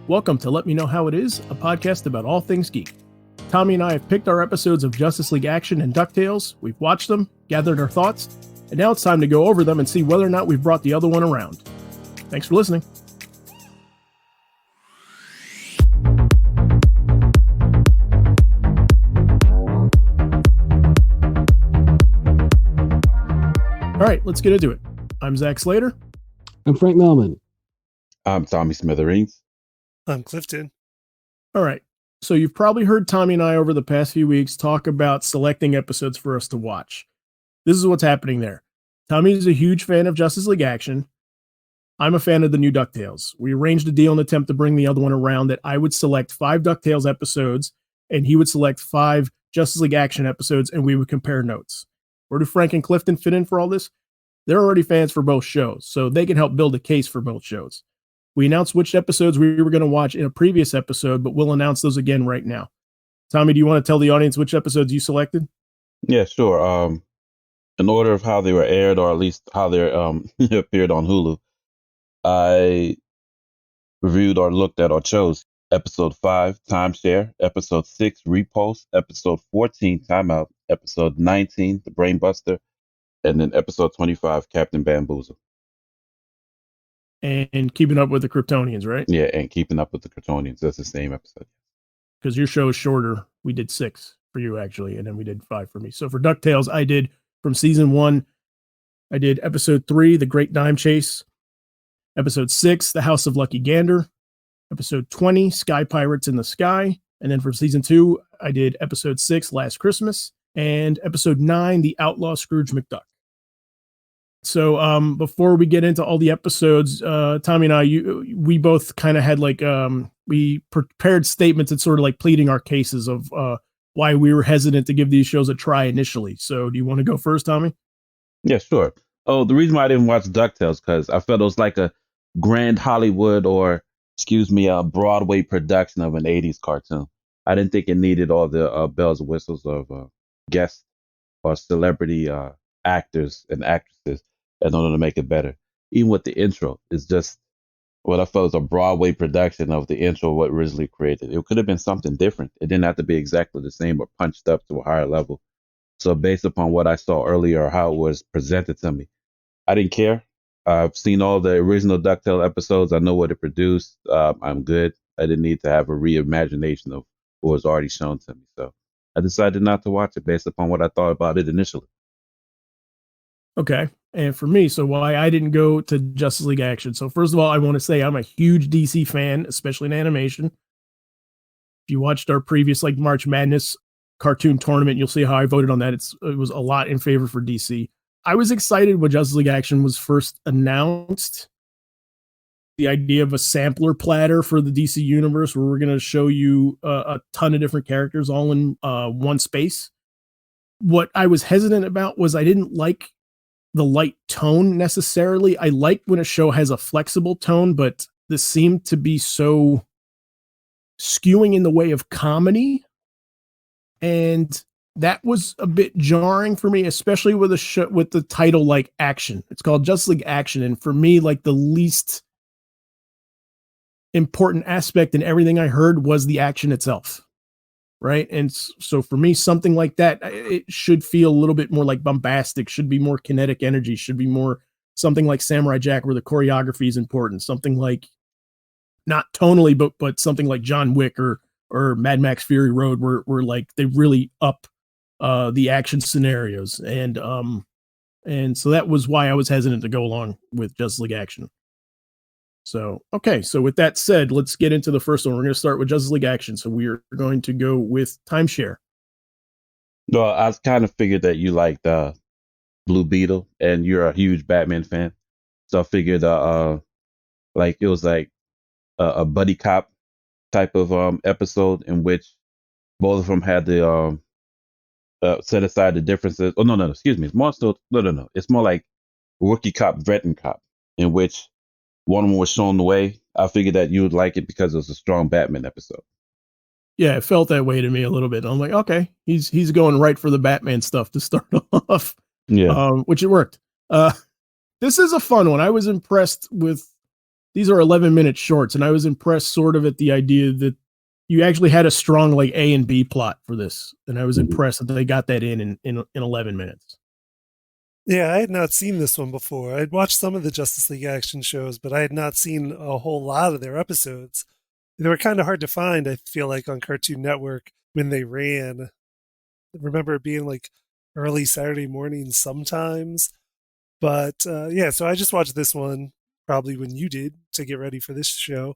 Welcome to Let Me Know How It Is, a podcast about all things geek. Tommy and I have picked our episodes of Justice League Action and DuckTales, we've watched them, gathered our thoughts, and now it's time to go over them and see whether or not we've brought the other one around. Thanks for listening. All right, let's get into it. I'm Zack Slater. I'm Frank Melman. I'm Tommy Smithereens. I'm Clifton. All right, so you've probably heard Tommy and I over the past few weeks talk about selecting episodes for us to watch. This is what's happening there. Tommy is a huge fan of Justice League Action. I'm a fan of the new DuckTales. We arranged a deal in an attempt to bring the other one around that I would select 5 DuckTales episodes and he would select 5 Justice League Action episodes and we would compare notes. Where do Frank and Clifton fit in for all this? They're already fans for both shows, so they can help build a case for both shows. We announced which episodes we were going to watch in a previous episode, but we'll announce those again right now. Tommy, do you want to tell the audience which episodes you selected? Yeah, sure. In order of how they were aired, or at least how they appeared on Hulu, I reviewed or looked at or chose episode 5, Timeshare, episode 6, Repulse, episode 14, Timeout, episode 19, The Brainbuster, and then episode 25, Captain Bamboozle. And Keeping Up with the Kryptonians, right? Yeah, and Keeping Up with the Kryptonians. That's the same episode. Because your show is shorter. We did 6 for you, actually, and then we did 5 for me. So for DuckTales, I did from season 1, I did episode 3, The Great Dime Chase, episode 6, The House of Lucky Gander, episode 20, Sky Pirates in the Sky, and then for season 2, I did episode 6, Last Christmas, and episode 9, The Outlaw Scrooge McDuck. So before we get into all the episodes, Tommy and I, we both kind of had we prepared statements and sort of like pleading our cases of why we were hesitant to give these shows a try initially. So do you want to go first, Tommy? Yeah, sure. Oh, the reason why I didn't watch DuckTales, because I felt it was like a grand Hollywood a Broadway production of an 80s cartoon. I didn't think it needed all the bells and whistles of guest or celebrity actors and actresses in order to make it better. Even with the intro, it's just what I felt was a Broadway production of the intro, what originally created. It could have been something different. It didn't have to be exactly the same or punched up to a higher level. So based upon what I saw earlier or how it was presented to me, I didn't care. I've seen all the original DuckTales episodes. I know what it produced. I'm good. I didn't need to have a reimagination of what was already shown to me. So I decided not to watch it based upon what I thought about it initially. Okay. And for me, so why I didn't go to Justice League Action. So first of all, I want to say I'm a huge DC fan, especially in animation. If you watched our previous March Madness cartoon tournament, you'll see how I voted on that. It was a lot in favor for DC. I was excited when Justice League Action was first announced. The idea of a sampler platter for the DC universe where we're going to show you a ton of different characters all in one space. What I was hesitant about was I didn't like the light tone necessarily. I like when a show has a flexible tone, but this seemed to be so skewing in the way of comedy. And that was a bit jarring for me, especially with a show with the title like Action. It's called Justice League Action. And for me, the least important aspect in everything I heard was the action itself. Right. And so for me, something like that, it should feel a little bit more bombastic, should be more kinetic energy, should be more something like Samurai Jack where the choreography is important, something like not tonally, but something like John Wick or Mad Max Fury Road where they really up the action scenarios. And so that was why I was hesitant to go along with Justice League Action. So, okay. So with that said, let's get into the first one. We're going to start with Justice League Action. So we're going to go with Timeshare. Well, I kind of figured that you liked Blue Beetle and you're a huge Batman fan. So I figured it was a buddy cop type of episode in which both of them had to set aside the differences. Oh, no, excuse me. It's more still, no. It's more like rookie cop, veteran cop, in which one of them was shown the way. I figured that you would like it because it was a strong Batman episode. Yeah, it felt that way to me a little bit. I'm like, okay, he's going right for the Batman stuff to start off. Yeah. Which it worked. This is a fun one. I was impressed with these are 11-minute shorts, and I was impressed sort of at the idea that you actually had a strong like A and B plot for this, and I was Mhm. impressed that they got that in 11 minutes. Yeah, I had not seen this one before. I'd watched some of the Justice League action shows, but I had not seen a whole lot of their episodes. They were kind of hard to find, I feel like, on Cartoon Network when they ran. I remember it being like early Saturday mornings sometimes. But yeah, so I just watched this one probably when you did to get ready for this show.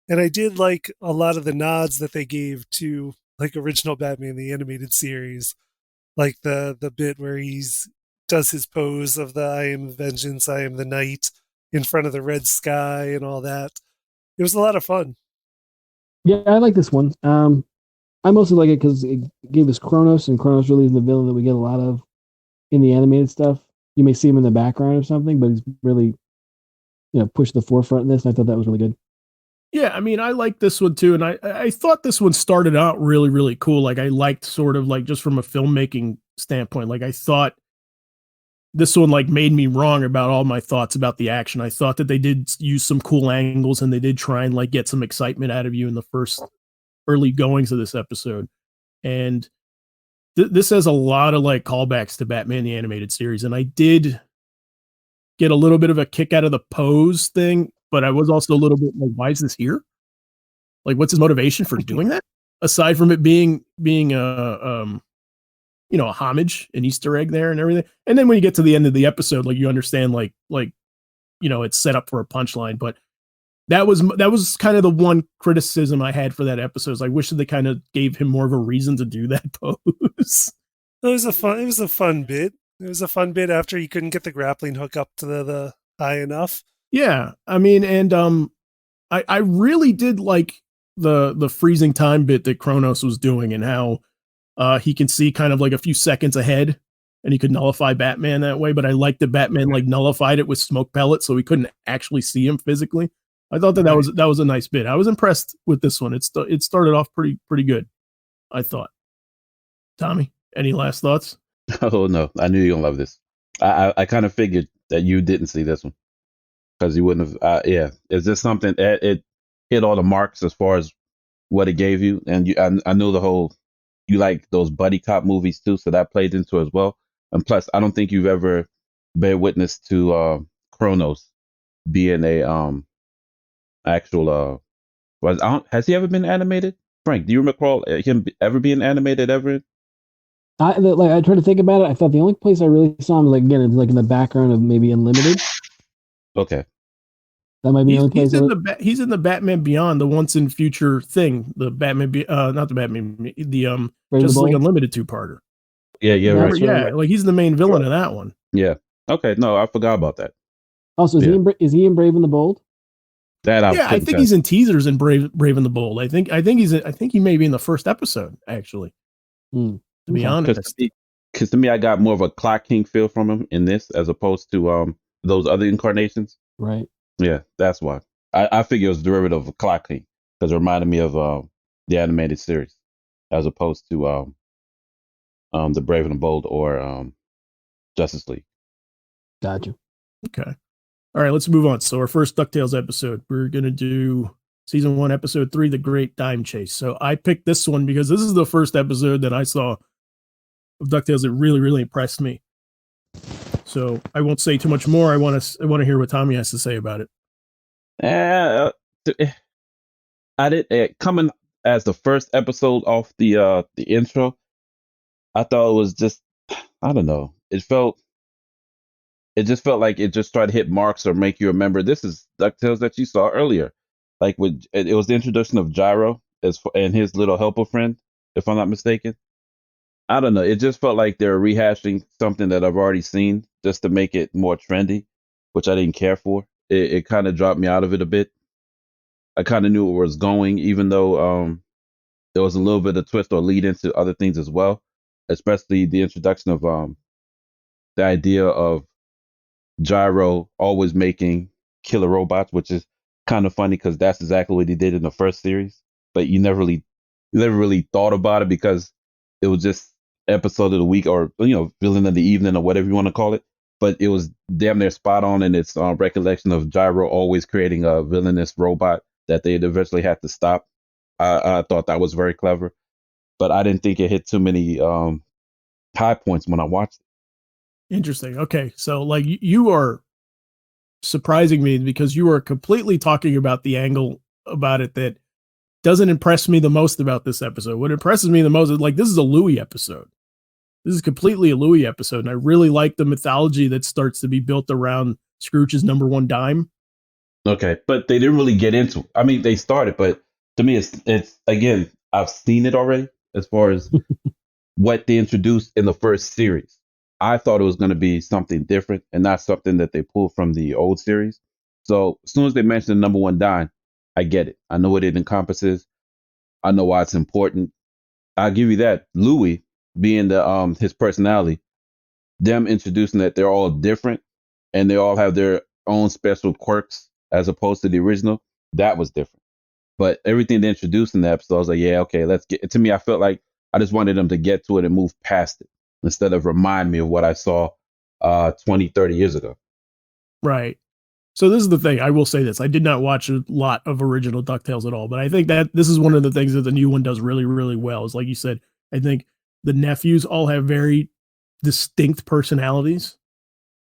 And I did like a lot of the nods that they gave to like original Batman the animated series, like the bit where he's does his pose of the I am vengeance, I am the night in front of the red sky and all that. It was a lot of fun. Yeah, I like this one. I mostly like it because it gave us Kronos, and Kronos really is the villain that we get a lot of in the animated stuff. You may see him in the background or something, but he's really, pushed to the forefront in this, and I thought that was really good. Yeah, I mean, I like this one too, and I thought this one started out really really cool. Like I liked sort of like just from a filmmaking standpoint. Like I thought this one like made me wrong about all my thoughts about the action. I thought that they did use some cool angles and they did try and like get some excitement out of you in the first early goings of this episode. And this has a lot of like callbacks to Batman the Animated Series, and I did get a little bit of a kick out of the pose thing, but I was also a little bit like, why is this here? Like, what's his motivation for doing that? Aside from it being a homage, an Easter egg there and everything. And then when you get to the end of the episode, like you understand it's set up for a punchline. But that was kind of the one criticism I had for that episode. Is I wish that they kind of gave him more of a reason to do that pose. It was a fun bit. It was a fun bit after he couldn't get the grappling hook up to the high enough. Yeah, I mean, and I really did like the freezing time bit that Kronos was doing, and how he can see kind of like a few seconds ahead, and he could nullify Batman that way. But I liked that Batman like nullified it with smoke pellets, so we couldn't actually see him physically. I thought that was a nice bit. I was impressed with this one. It started off pretty good, I thought. Tommy, any last thoughts? Oh no, I knew you were gonna love this. I kind of figured that you didn't see this one because you wouldn't have. Yeah, is this something that it hit all the marks as far as what it gave you? And I knew the whole you like those buddy cop movies too, so that played into it as well. And plus, I don't think you've ever bear witness to Kronos being a actual has he ever been animated? Frank, do you recall him ever being animated ever? I tried to think about it. I thought the only place I really saw him, like again, is like in the background of maybe Unlimited. Okay. That might be the only place. He's in the Batman Beyond, the once in future thing. The Batman, not the Batman, the Justice League Unlimited 2-parter. Yeah, right. Yeah, like he's the main villain of that one. Yeah. Okay. No, I forgot about that. Also, is he in Brave and the Bold? I think he's in teasers in Brave and the Bold. I think he may be in the first episode actually. To be honest, because to me, I got more of a Clock King feel from him in this as opposed to those other incarnations. Right. Yeah, that's why. I figure it was a derivative of Clock King because it reminded me of the animated series as opposed to the Brave and the Bold or Justice League. Gotcha. Okay. All right, let's move on. So our first DuckTales episode, we're going to do season 1, episode 3, The Great Dime Chase. So I picked this one because this is the first episode that I saw of DuckTales that really, really impressed me. So I won't say too much more. I want to hear what Tommy has to say about it. I did coming as the first episode off the intro. I thought it was just, I don't know. It just felt like it just tried to hit marks or make you remember this is DuckTales that you saw earlier. Like it was the introduction of Gyro and his little helper friend, if I'm not mistaken. I don't know. It just felt like they're rehashing something that I've already seen just to make it more trendy, which I didn't care for. It kind of dropped me out of it a bit. I kind of knew where it was going, even though there was a little bit of twist or lead into other things as well, especially the introduction of the idea of Gyro always making killer robots, which is kind of funny because that's exactly what he did in the first series. But you never really thought about it because it was just episode of the week or villain of the evening or whatever you want to call it. but it was damn near spot on in its recollection of Gyro always creating a villainous robot that they'd eventually had to stop. I thought that was very clever, but I didn't think it hit too many high points when I watched it. Interesting. Okay, so like you are surprising me because you are completely talking about the angle about it that doesn't impress me the most about this episode. What impresses me the most is like this is a Louis episode. This is completely a Louis episode, and I really like the mythology that starts to be built around Scrooge's number one dime. Okay, but they didn't really get into it. I mean, they started, but to me, it's again, I've seen it already as far as what they introduced in the first series. I thought it was going to be something different and not something that they pulled from the old series. So as soon as they mentioned the number one dime, I get it. I know what it encompasses. I know why it's important. I'll give you that. Louis being the his personality, them introducing that they're all different and they all have their own special quirks as opposed to the original, that was different. But everything they introduced in the episode, I was like, yeah, okay, let's get it. To me, I felt like I just wanted them to get to it and move past it instead of remind me of what I saw 20, 30 years ago. Right. So this is the thing. I will say this. I did not watch a lot of original DuckTales at all, but I think that this is one of the things that the new one does really, really well. Is like you said, I think the nephews all have very distinct personalities,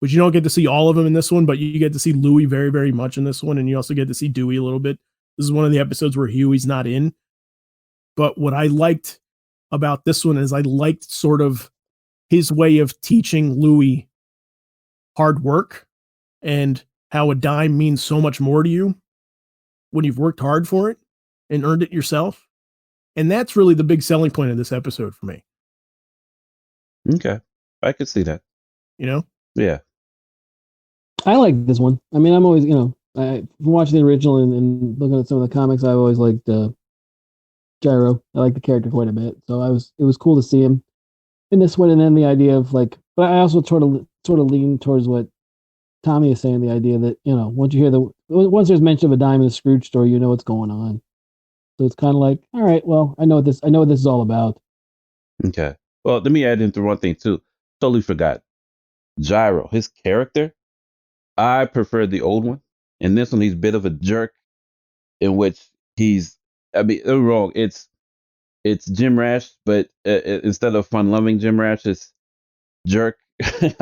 which you don't get to see all of them in this one, but you get to see Louis very, very much in this one. And you also get to see Dewey a little bit. This is one of the episodes where Huey's not in. But what I liked about this one is I liked sort of his way of teaching Louis hard work and how a dime means so much more to you when you've worked hard for it and earned it yourself. And that's really the big selling point of this episode for me. Okay. I could see that. You know? Yeah. I like this one. I mean, I'm always, I watching the original and looking at some of the comics, I've always liked Gyro. I like the character quite a bit. So it was cool to see him in this one. And then the idea of like, but I also sort of lean towards what Tommy is saying, the idea that, once there's mention of a dime in a Scrooge story, you know what's going on. So it's kind of like, all right, well, I know what this is all about. Okay. Well, let me add into one thing too. Totally forgot. Gyro, his character, I prefer the old one. In this one, he's a bit of a jerk in which I'm wrong. It's Jim Rash, but instead of fun-loving Jim Rash, it's jerk.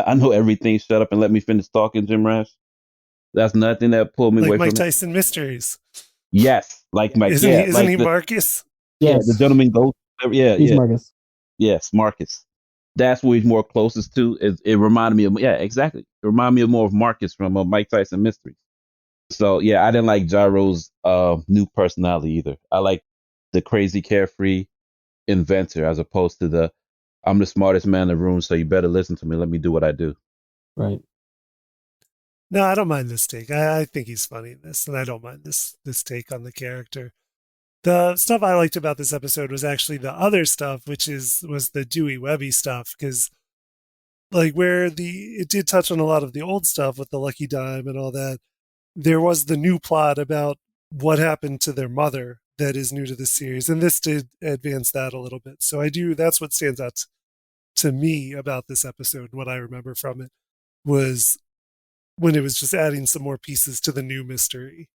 I know everything. Shut up and let me finish talking, Jim Rash. That's nothing that pulled me away Mike from Tyson Mysteries. Yes, like Mike. Isn't he Marcus? Yeah, Yes. the gentleman goes. Yeah, He's yeah. Marcus. Yes, Marcus. That's what he's more closest to. It reminded me of exactly. It reminded me of more of Marcus from Mike Tyson Mysteries. So yeah, I didn't like Gyro's new personality either. I like the crazy carefree inventor as opposed to I'm the smartest man in the room, so you better listen to me. Let me do what I do. Right. No, I don't mind this take. I think he's funny in this, and I don't mind this take on the character. The stuff I liked about this episode was actually the other stuff, which was the Dewey Webby stuff, because like where it did touch on a lot of the old stuff with the Lucky Dime and all that. There was the new plot about what happened to their mother that is new to the series, and this did advance that a little bit. So that's what stands out to me about this episode. What I remember from it was when it was just adding some more pieces to the new mystery.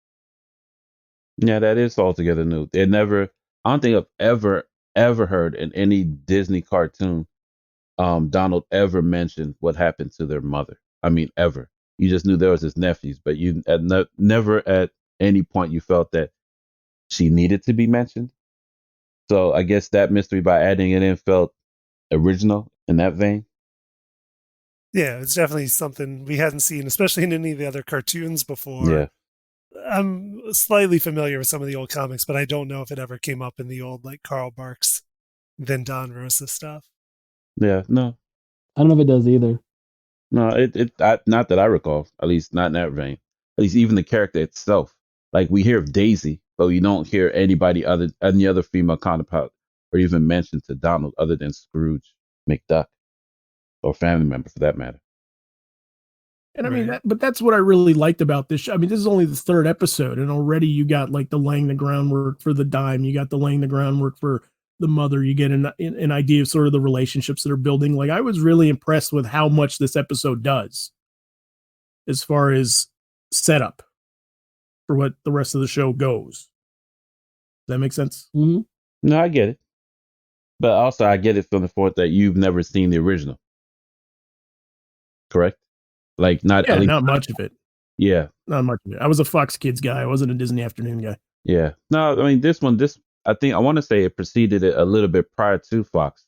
Yeah, that is altogether new. I don't think I've ever heard in any Disney cartoon, Donald ever mentioned what happened to their mother. I mean, ever. You just knew there was his nephews, but you never at any point you felt that she needed to be mentioned. So I guess that mystery by adding it in felt original in that vein. Yeah, it's definitely something we hadn't seen, especially in any of the other cartoons before. Yeah. I'm slightly familiar with some of the old comics, but I don't know if it ever came up in the old like Carl Barks, then Don Rosa stuff. Yeah, no. I don't know if it does either. No, not that I recall, at least not in that vein. At least even the character itself. Like we hear of Daisy, but we don't hear any other female counterpart or even mention to Donald other than Scrooge McDuck or family member for that matter. And I mean, but that's what I really liked about this show. I mean, this is only the third episode, and already you got like the laying the groundwork for the dime. You got the laying the groundwork for the mother. You get an idea of sort of the relationships that are building. Like I was really impressed with how much this episode does. as far as setup for what the rest of the show goes. Does that make sense? Mm-hmm. No, I get it. But also, I get it from the point that you've never seen the original. Correct? Like, not Yeah, at least. not much of it. Yeah. Not much of it. I was a Fox Kids guy. I wasn't a Disney Afternoon guy. Yeah. No, I mean, I want to say it preceded it a little bit prior to Fox.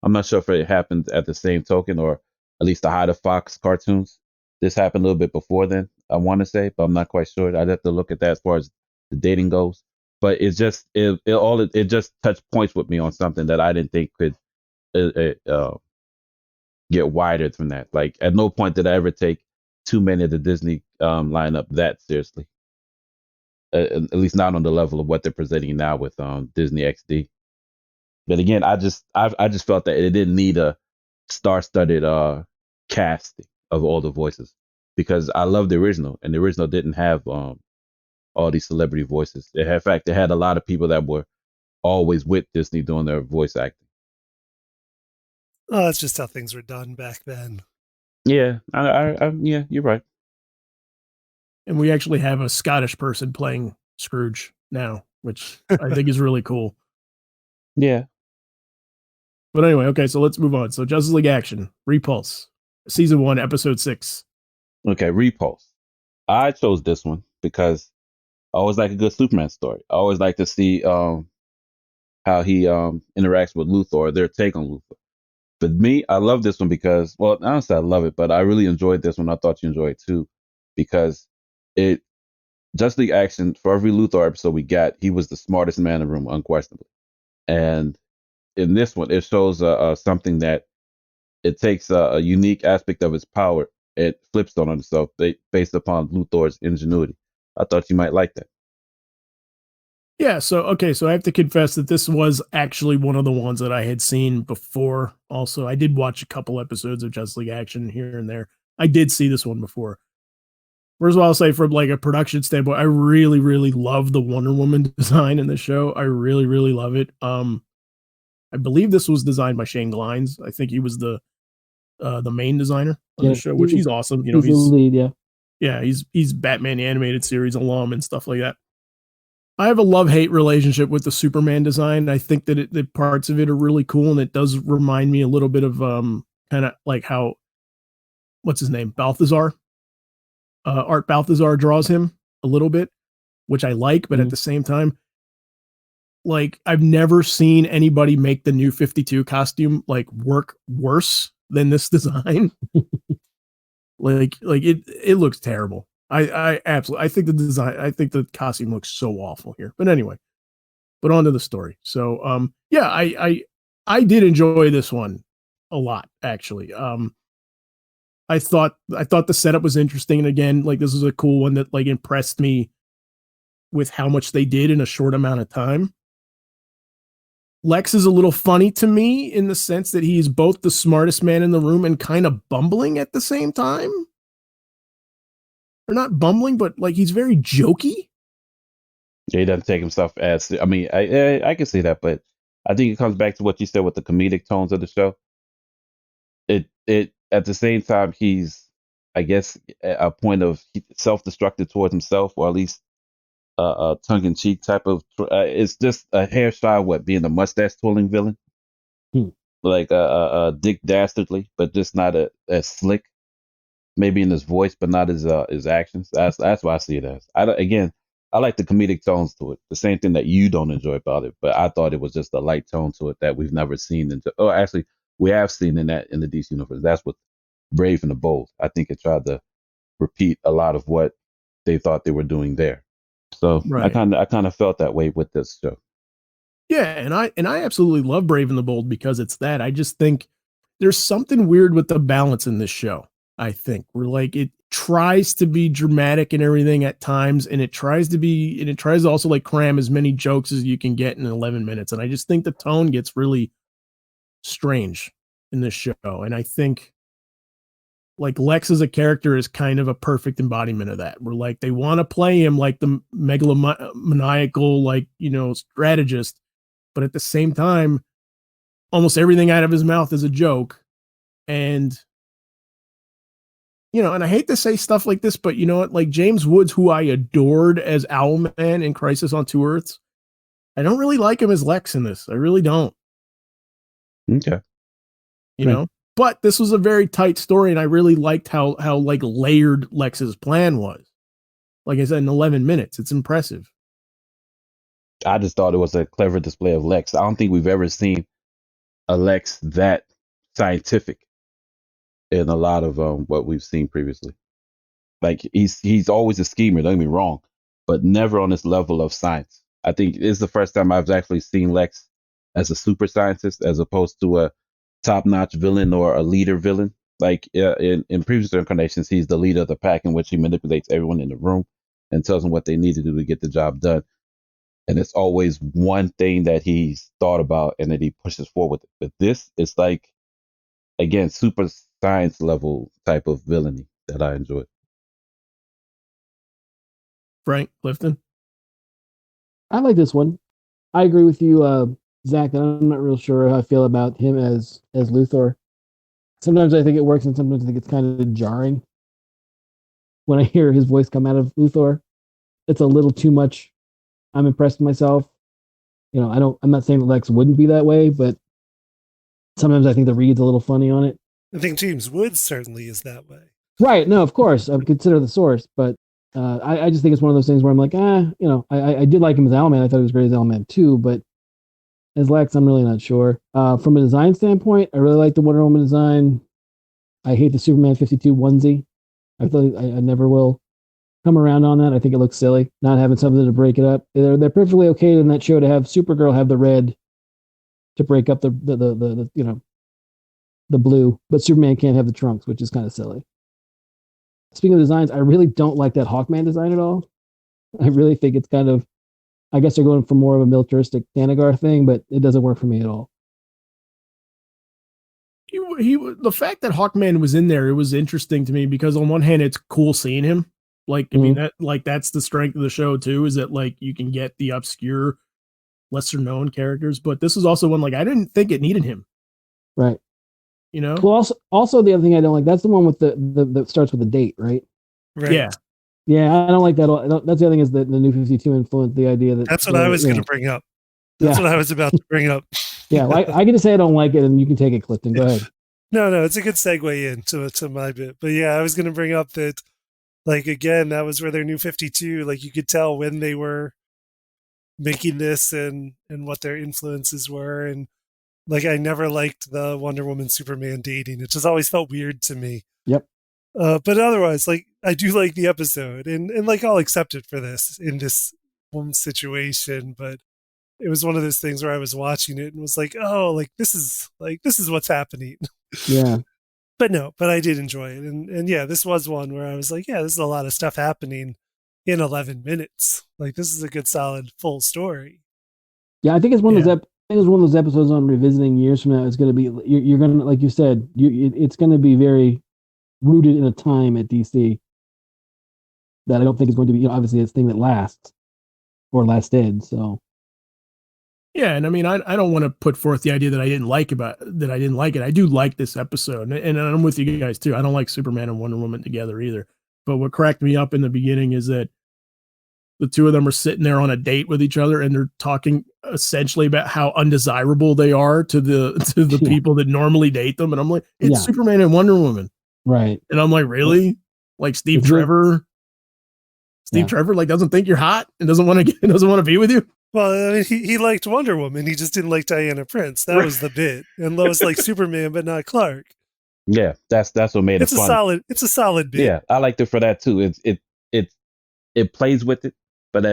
I'm not sure if it happened at the same token or at least the height of Fox cartoons. This happened a little bit before then, I want to say, but I'm not quite sure. I'd have to look at that as far as the dating goes. But it just touched points with me on something that I didn't think could get wider from that. Like, at no point did I ever take too many of the Disney lineup that seriously. At least not on the level of what they're presenting now with Disney XD. But again, I just felt that it didn't need a star-studded cast of all the voices because I love the original, and the original didn't have all these celebrity voices. In fact, they had a lot of people that were always with Disney doing their voice acting. Oh, that's just how things were done back then. Yeah, yeah, you're right. And we actually have a Scottish person playing Scrooge now, which I think is really cool. Yeah. But anyway, okay, so let's move on. So Justice League Action, Repulse, Season 1, Episode 6. Okay, Repulse. I chose this one because I always like a good Superman story. I always like to see how he interacts with Luthor, their take on Luthor. But me, I love this one because, well, I don't say I love it, but I really enjoyed this one. I thought you enjoyed it too, because it Justice League Action, for every Luthor episode we got, he was the smartest man in the room, unquestionably. And in this one, it shows something that it takes a unique aspect of his power. It flips on itself based upon Luthor's ingenuity. I thought you might like that. Yeah, so I have to confess that this was actually one of the ones that I had seen before. Also, I did watch a couple episodes of Justice League Action here and there. I did see this one before. First of all, I'll say from like a production standpoint, I really, really love the Wonder Woman design in the show. I really, really love it. I believe this was designed by Shane Glines. I think he was the main designer of the show, which he's awesome. You know, he's the lead, yeah, he's Batman the animated series alum and stuff like that. I have a love-hate relationship with the Superman design. I think that the parts of it are really cool, and it does remind me a little bit of kind of like how, what's his name, Balthazar, Art Balthazar draws him a little bit, which I like, but at the same time, like, I've never seen anybody make the New 52 costume like work worse than this design. like it looks terrible. I absolutely, I think the costume looks so awful here. But anyway, but on to the story. So yeah, I did enjoy this one a lot, actually. I thought the setup was interesting, and again, like, this was a cool one that like impressed me with how much they did in a short amount of time. Lex is a little funny to me in the sense that he's both the smartest man in the room and kind of bumbling at the same time. Or not bumbling, but like he's very jokey. Yeah, he doesn't take himself as. I mean, I can see that, but I think it comes back to what you said with the comedic tones of the show. It at the same time, he's, I guess, at a point of self-destructive towards himself, or at least a tongue-in-cheek type of. It's just a hair shy what being a mustache twirling villain, like Dick Dastardly, but just not as slick. Maybe in his voice, but not his actions. That's why I see it as. I like the comedic tones to it. The same thing that you don't enjoy about it, but I thought it was just a light tone to it that we've never seen. Actually, we have seen in the DC universe. That's what Brave and the Bold. I think it tried to repeat a lot of what they thought they were doing there. So right. I kind of felt that way with this show. Yeah, and I absolutely love Brave and the Bold because it's that. I just think there's something weird with the balance in this show. I think we're like, it tries to be dramatic and everything at times, and it tries to also like cram as many jokes as you can get in 11 minutes. And I just think the tone gets really strange in this show. And I think like Lex as a character is kind of a perfect embodiment of that. We're like, they want to play him like the megalomaniacal, like, you know, strategist, but at the same time, almost everything out of his mouth is a joke. And and I hate to say stuff like this, but you know what? Like James Woods, who I adored as Owlman in Crisis on Two Earths, I don't really like him as Lex in this. I really don't. Okay. You know? But this was a very tight story, and I really liked how like layered Lex's plan was. Like I said, in 11 minutes, it's impressive. I just thought it was a clever display of Lex. I don't think we've ever seen a Lex that scientific in a lot of what we've seen previously. Like he's always a schemer, don't get me wrong, but never on this level of science. I think it's the first time I've actually seen Lex as a super scientist as opposed to a top-notch villain or a leader villain. Like in previous incarnations, he's the leader of the pack in which he manipulates everyone in the room and tells them what they need to do to get the job done. And it's always one thing that he's thought about and that he pushes forward with it. But this is like, again, super science level type of villainy that I enjoy. Frank Clifton? I like this one. I agree with you, Zach, that I'm not real sure how I feel about him as Luthor. Sometimes I think it works, and sometimes I think it's kind of jarring when I hear his voice come out of Luthor. It's a little too much. I'm impressed with myself. I'm not saying that Lex wouldn't be that way, but sometimes I think the read's a little funny on it. I think James Woods certainly is that way. Right. No, of course. I would consider the source, but I just think it's one of those things where I'm like, I did like him as Owlman. I thought he was great as Owlman too, but as Lex, I'm really not sure. From a design standpoint, I really like the Wonder Woman design. I hate the Superman 52 onesie. I thought I never will come around on that. I think it looks silly not having something to break it up. They're perfectly okay in that show to have Supergirl have the red to break up the blue, but Superman can't have the trunks, which is kind of silly. Speaking of designs, I really don't like that Hawkman design at all. I really think it's kind of, I guess they're going for more of a militaristic Thanagar thing, but it doesn't work for me at all. The fact that Hawkman was in there, it was interesting to me because on one hand, it's cool seeing him. Like, I mean, that's the strength of the show too, is that like you can get the obscure, lesser known characters, but this is also one like I didn't think it needed him. Right. Well, also the other thing I don't like, that's the one with the that starts with a date, right? Right. Yeah, I don't like that. That's the other thing is that the New 52 influenced the idea that that's what I was going to bring up. That's what I was about to bring up. Yeah, I can just say I don't like it, and you can take it, Clifton. Go ahead. No, it's a good segue into my bit. But yeah, I was going to bring up that, like, again, that was where their New 52, like, you could tell when they were making this and what their influences were. And, like, I never liked the Wonder Woman Superman dating. It just always felt weird to me. Yep. But otherwise, like, I do like the episode. And like, I'll accept it for this in this one situation. But it was one of those things where I was watching it and was like, oh, like, this is what's happening. Yeah. But I did enjoy it. And yeah, this was one where I was like, yeah, this is a lot of stuff happening in 11 minutes. Like, this is a good, solid, full story. Yeah, I think it's one of those episodes on revisiting years from now. It's going to be, you're going to, like you said, it's going to be very rooted in a time at DC that I don't think is going to be, obviously, it's thing that lasts or lasted. So. Yeah, and I mean, I don't want to put forth the idea that I didn't like it. I do like this episode, and I'm with you guys too. I don't like Superman and Wonder Woman together either. But what cracked me up in the beginning is that the two of them are sitting there on a date with each other, and they're talking essentially about how undesirable they are to the people that normally date them. And I'm like, it's Superman and Wonder Woman, right? And I'm like, really? Like Steve Trevor like doesn't think you're hot and doesn't want to be with you. Well, I mean, he liked Wonder Woman. He just didn't like Diana Prince. That was the bit. And Lois liked Superman, but not Clark. Yeah, that's what made it fun. It's a solid bit. Yeah, I liked it for that too. It plays with it, but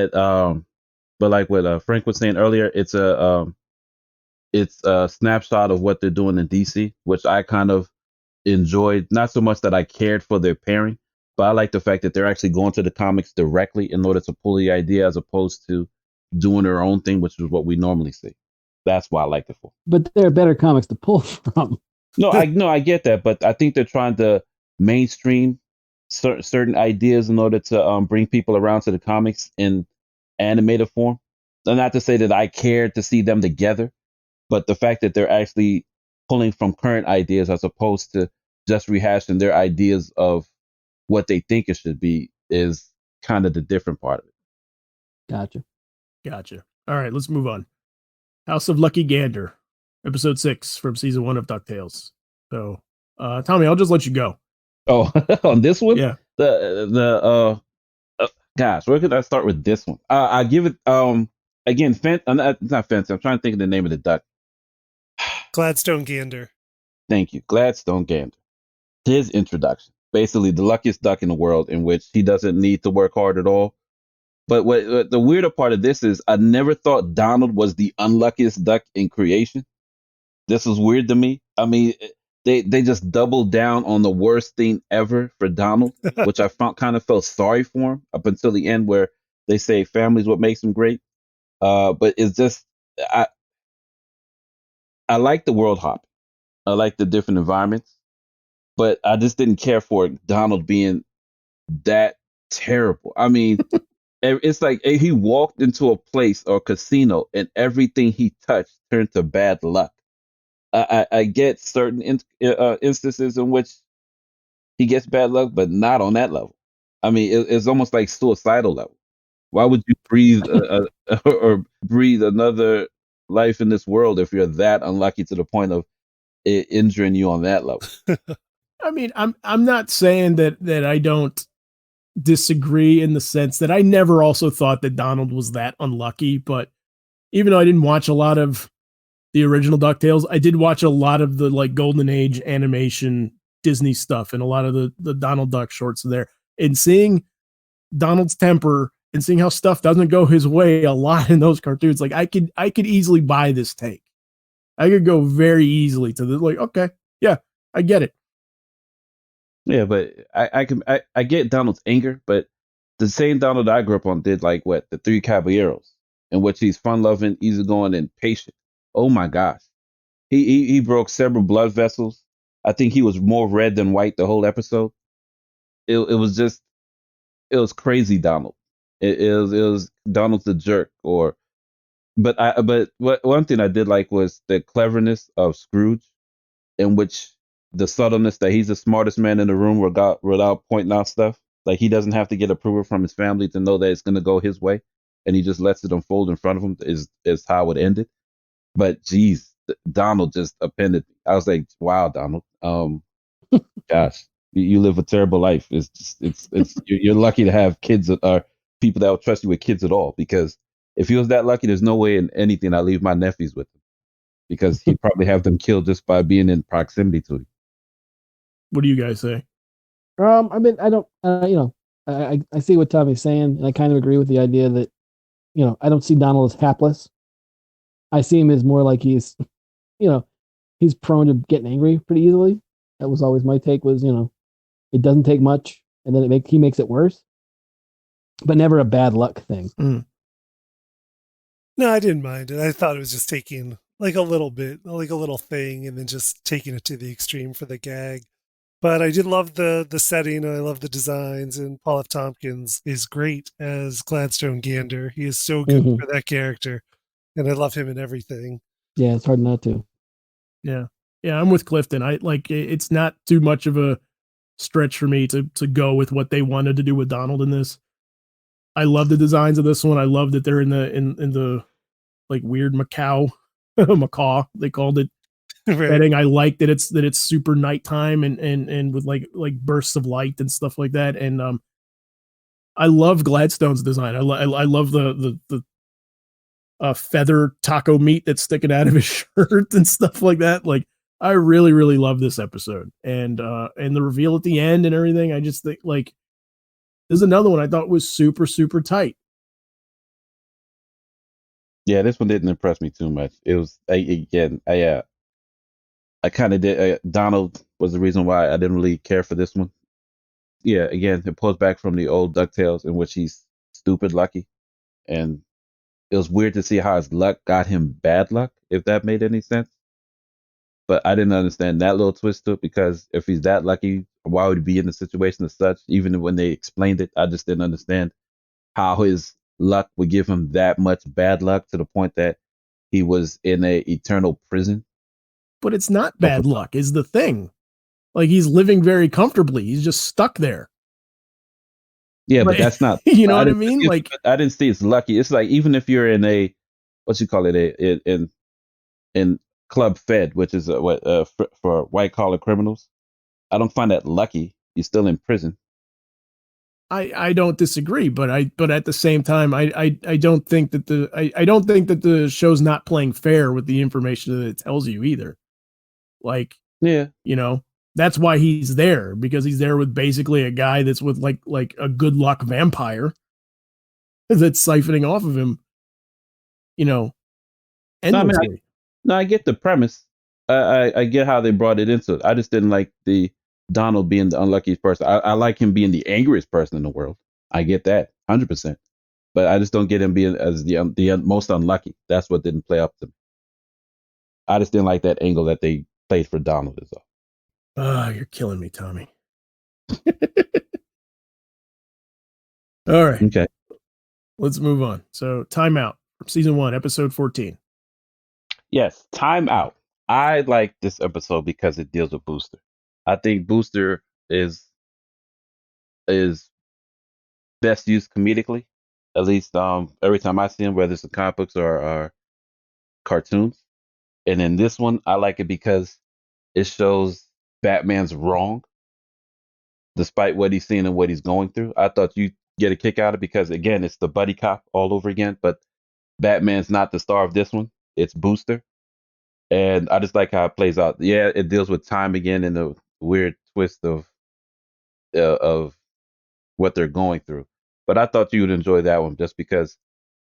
like what Frank was saying earlier, it's a snapshot of what they're doing in DC, which I kind of enjoyed. Not so much that I cared for their pairing, but I like the fact that they're actually going to the comics directly in order to pull the idea, as opposed to doing their own thing, which is what we normally see. That's why I liked it for. But there are better comics to pull from. I get that, but I think they're trying to mainstream certain ideas in order to bring people around to the comics in animated form. And not to say that I cared to see them together, but the fact that they're actually pulling from current ideas as opposed to just rehashing their ideas of what they think it should be is kind of the different part of it. Gotcha. All right, let's move on. House of Lucky Gander, episode 6 from season 1 of DuckTales. So, Tommy, I'll just let you go. Oh, on this one, Yeah. Gosh, where could I start with this one? I give it again. It's not Fence. I'm trying to think of the name of the duck. Gladstone Gander. Thank you, Gladstone Gander. His introduction, basically the luckiest duck in the world, in which he doesn't need to work hard at all. But what the weirder part of this is, I never thought Donald was the unluckiest duck in creation. This was weird to me. I mean, they just doubled down on the worst thing ever for Donald, which I kind of felt sorry for him up until the end, where they say family's what makes him great. But it's just I like the world hop. I like the different environments, but I just didn't care for Donald being that terrible. I mean, it's like he walked into a place or casino and everything he touched turned to bad luck. I get certain instances in which he gets bad luck, but not on that level. I mean, it's almost like suicidal level. Why would you breathe or breathe another life in this world if you're that unlucky to the point of it injuring you on that level? I mean, I'm not saying that I don't disagree in the sense that I never also thought that Donald was that unlucky, but even though I didn't watch a lot of the original DuckTales, I did watch a lot of the like Golden Age animation Disney stuff and a lot of the Donald Duck shorts there. And seeing Donald's temper and seeing how stuff doesn't go his way a lot in those cartoons, like I could easily buy this take. I could go very easily to the like, okay, yeah, I get it. Yeah, but I get Donald's anger, but the same Donald I grew up on did like what the Three Caballeros, in which he's fun loving, easygoing, and patient. Oh my gosh, he broke several blood vessels. I think he was more red than white the whole episode. It was crazy Donald. It was Donald's the jerk. But one thing I did like was the cleverness of Scrooge, in which the subtleness that he's the smartest man in the room without pointing out stuff. Like he doesn't have to get approval from his family to know that it's going to go his way, and he just lets it unfold in front of him. Is how it ended. But geez, Donald just offended me. I was like, wow, Donald. Gosh, you live a terrible life. You're lucky to have kids that are people that will trust you with kids at all. Because if he was that lucky, there's no way in anything I leave my nephews with him, because he'd probably have them killed just by being in proximity to him. What do you guys say? I mean, I don't, I see what Tommy's saying, and I kind of agree with the idea that, I don't see Donald as hapless. I see him as more like he's prone to getting angry pretty easily. That was always my take was, it doesn't take much, and then he makes it worse, but never a bad luck thing. No, I didn't mind it. I thought it was just taking like a little bit, like a little thing, and then just taking it to the extreme for the gag. But I did love the setting, and I love the designs, and Paul F. Tompkins is great as Gladstone Gander. He is so good for that character, and I love him in everything. Yeah, it's hard not to. Yeah, I'm with Clifton. I like it's not too much of a stretch for me to go with what they wanted to do with Donald in this. I love the designs of this one. I love that they're in the like weird macaw they called it. Right. Setting. I like that it's super nighttime and with like bursts of light and stuff like that. And I love Gladstone's design. I love the feather taco meat that's sticking out of his shirt and stuff like that. Like I really, really love this episode. And the reveal at the end and everything. I just think like there's another one I thought was super, super tight. Yeah, this one didn't impress me too much. It was I kind of did. Donald was the reason why I didn't really care for this one. Yeah, again, it pulls back from the old DuckTales in which he's stupid lucky. And it was weird to see how his luck got him bad luck, if that made any sense. But I didn't understand that little twist to it, because if he's that lucky, why would he be in the situation as such? Even when they explained it, I just didn't understand how his luck would give him that much bad luck to the point that he was in a eternal prison. But it's not bad luck is the thing. Like he's living very comfortably. He's just stuck there. Yeah, but Like, that's not. you know I what I didn't. mean? Like, I didn't see it's lucky. It's like even if you're in a what you call it in Club Fed, which is what for white collar criminals. I don't find that lucky. You're still in prison. I don't disagree, but at the same time, I don't think that I don't think that the show's not playing fair with the information that it tells you either. Like, Yeah. you know, that's why he's there, because he's there with basically a guy that's with like a good luck vampire that's siphoning off of him, you know, No, I mean, endlessly. I get the premise. I get how they brought it into it. I just didn't like the Donald being the unluckiest person. I like him being the angriest person in the world. I get that 100%. But I just don't get him being as the most unlucky. That's what didn't play up to me. I just didn't like that angle that they played for Donald as well. Oh, you're killing me, Tommy. All right, Okay. let's move on. So, Timeout from season 1, episode 14. Yes, time out. I like this episode because it deals with Booster. I think Booster is best used comedically. At least every time I see him, whether it's in comic books or cartoons. And in this one, I like it because it shows Batman's wrong, despite what he's seeing and what he's going through. I thought you'd get a kick out of it because again, it's the buddy cop all over again, but Batman's not the star of this one. It's Booster. And I just like how it plays out. Yeah, it deals with time again and the weird twist of what they're going through. But I thought you would enjoy that one just because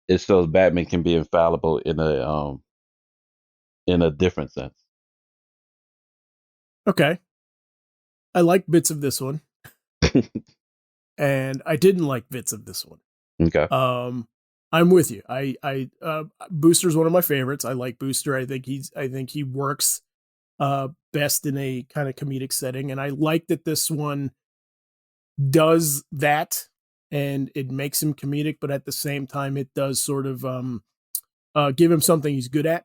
it shows Batman can be infallible in a different sense. Okay. I like bits of this one, and I didn't like bits of this one. Okay. I'm with you. Booster's one of my favorites. I like Booster. I think he works best in a kind of comedic setting, and I like that this one does that, and it makes him comedic, but at the same time it does sort of give him something he's good at.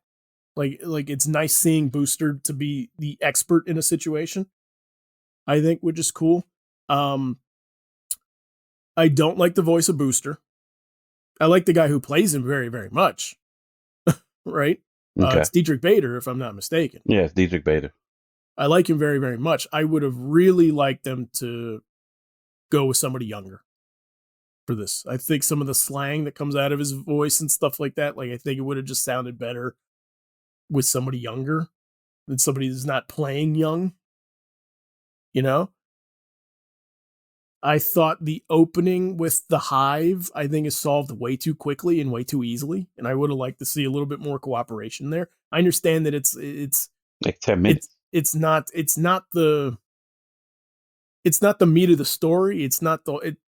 Like it's nice seeing Booster to be the expert in a situation, I think, which is cool. I don't like the voice of Booster. I like the guy who plays him very, very much. Right? Okay. It's Dietrich Bader, if I'm not mistaken. Yeah, it's Dietrich Bader. I like him very, very much. I would have really liked them to go with somebody younger for this. I think some of the slang that comes out of his voice and stuff like that, like I think it would have just sounded better with somebody younger than somebody that's not playing young. You know? I thought the opening with the hive, I think, is solved way too quickly and way too easily, and I would have liked to see a little bit more cooperation there. I understand that it's Like 10 minutes. it's not the meat of the story. It's not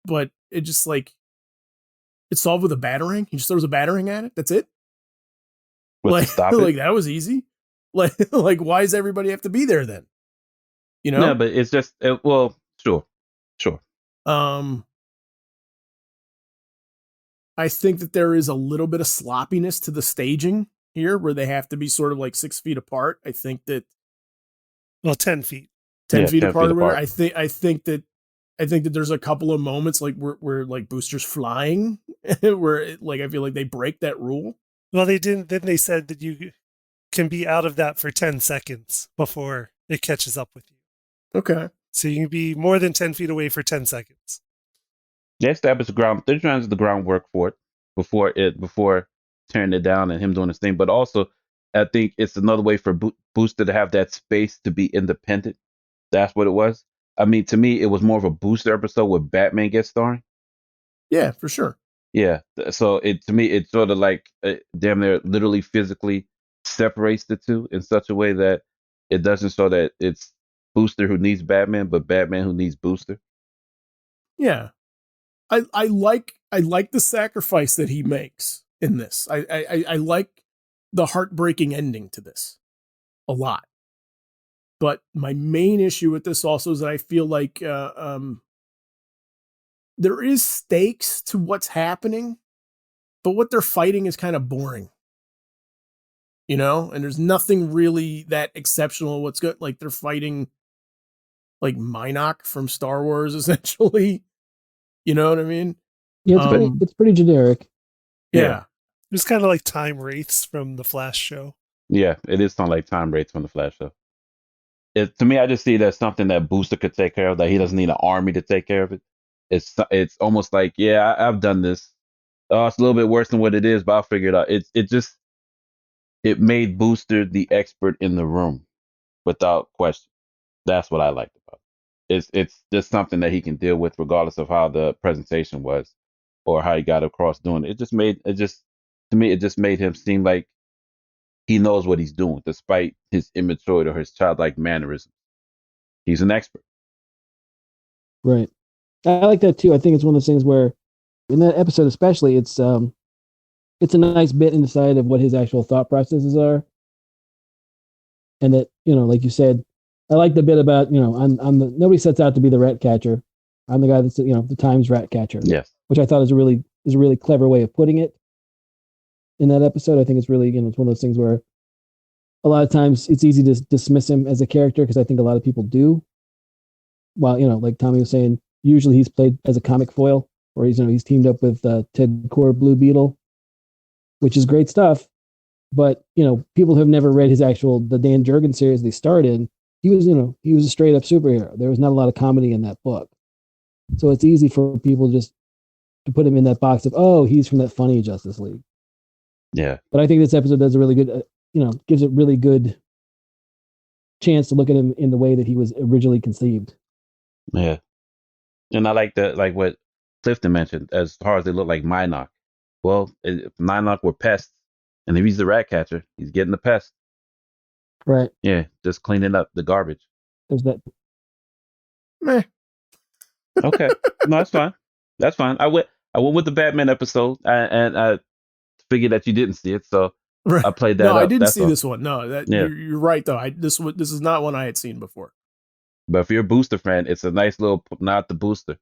but it just like it's solved with a battering. He just throws a battering at it. That's it. To stop it? Like that was easy. Like why does everybody have to be there then? You know? Yeah, but it's just well, sure. I think that there is a little bit of sloppiness to the staging here, where they have to be sort of like 6 feet apart. I think that 10 feet. 10 feet apart or whatever. I think that there's a couple of moments like where like Booster's flying, where like I feel like they break that rule. Well, they didn't. Then they said that you can be out of that for 10 seconds before it catches up with you. Okay. So you can be more than 10 feet away for 10 seconds. They established the ground. They're trying to do the groundwork for it before tearing it down and him doing his thing. But also, I think it's another way for Booster to have that space to be independent. That's what it was. I mean, to me, it was more of a Booster episode with Batman guest starring. Yeah, for sure. Yeah. So to me, it's sort of like damn near literally physically separates the two in such a way that it doesn't show that it's Booster who needs Batman, but Batman who needs Booster. Yeah. I like the sacrifice that he makes in this. I like the heartbreaking ending to this a lot. But my main issue with this also is that I feel like there is stakes to what's happening, but what they're fighting is kind of boring. You know, and there's nothing really that exceptional. What's good? Like they're fighting like Minok from Star Wars, essentially. You know what I mean? Yeah, it's pretty generic. Yeah. It was kind of like Time Wraiths from the Flash show. Yeah, it is something like time rates from the Flash show. To me, I just see it as something that Booster could take care of. That he doesn't need an army to take care of it. It's almost like, yeah, I've done this. Oh, it's a little bit worse than what it is, but I'll figure it out. It made Booster the expert in the room without question. That's what I liked about it. It's just something that he can deal with regardless of how the presentation was or how he got across doing it. To me it just made him seem like he knows what he's doing despite his immaturity or his childlike mannerism. He's an expert. Right. I like that too. I think it's one of those things where in that episode especially it's a nice bit inside of what his actual thought processes are. And that, like you said, I like the bit about, I'm the nobody sets out to be the rat catcher. I'm the guy that's the Times rat catcher. Yes. Which I thought is a really clever way of putting it in that episode. I think it's really, it's one of those things where a lot of times it's easy to dismiss him as a character because I think a lot of people do. While, like Tommy was saying, usually he's played as a comic foil or he's teamed up with Ted Core Blue Beetle, which is great stuff. But, people who have never read the Dan Jurgens series they starred in, he was a straight up superhero. There was not a lot of comedy in that book. So it's easy for people just to put him in that box of, oh, he's from that funny Justice League. Yeah. But I think this episode does a really good, gives a really good chance to look at him in the way that he was originally conceived. Yeah. And I like what Clifton mentioned, as far as they look like Minot. Well, if Minot were pests, and if he's the rat catcher, he's getting the pest. Right. Yeah, just cleaning up the garbage. There's that. Meh. Okay. No, that's fine. That's fine. I went with the Batman episode, and I figured that you didn't see it, so Right. I played that No, up. I didn't That's see all. this one. No, Yeah. you're right though. This is not one I had seen before. But if you're a Booster fan, it's a nice little nod to Booster.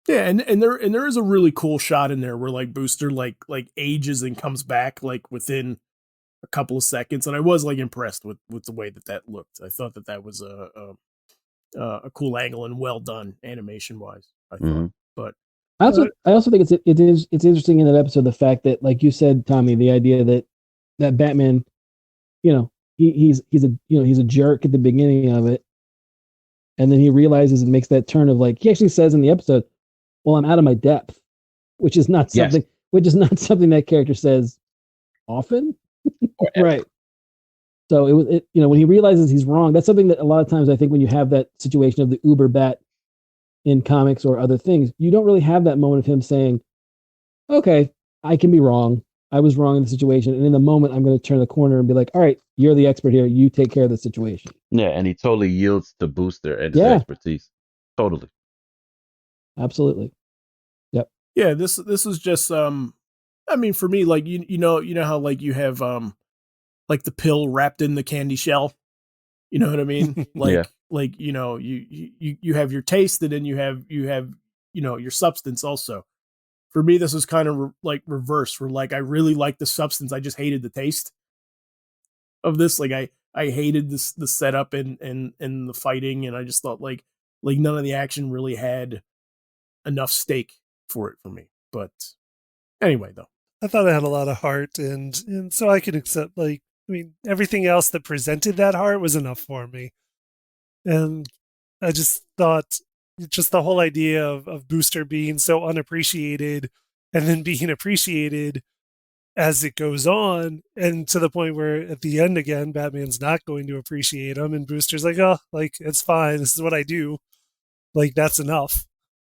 Yeah, and there is a really cool shot in there where like Booster like ages and comes back like within a couple of seconds, and I was like impressed with the way that looked. I thought that was a cool angle and well done animation wise. I thought, Mm-hmm. but I also think it's interesting in that episode the fact that, like you said, Tommy, the idea that Batman, he's a jerk at the beginning of it, and then he realizes and makes that turn of like he actually says in the episode, "Well, I'm out of my depth," which is not something that character says often, right? So when he realizes he's wrong, that's something that a lot of times I think when you have that situation of the Uber Bat in comics or other things, you don't really have that moment of him saying, okay, I can be wrong. I was wrong in the situation. And in the moment, I'm going to turn the corner and be like, all right, you're the expert here. You take care of the situation. Yeah, and he totally yields to Booster and his expertise. Totally. Absolutely. Yep. Yeah, this is just I mean, for me, like you know how like you have like the pill wrapped in the candy shell. You know what I mean? Like you have your taste, and then you have your substance also. For me, this is kind of like reverse. Where like I really like the substance, I just hated the taste of this. Like I hated the setup and the fighting, and I just thought like none of the action really had enough stake for it for me. But anyway, though, I thought it had a lot of heart, and so I could accept everything else that presented that heart was enough for me. And I just thought just the whole idea of Booster being so unappreciated and then being appreciated as it goes on, and to the point where at the end again, Batman's not going to appreciate him, and Booster's like, oh, like, it's fine. This is what I do. Like, that's enough.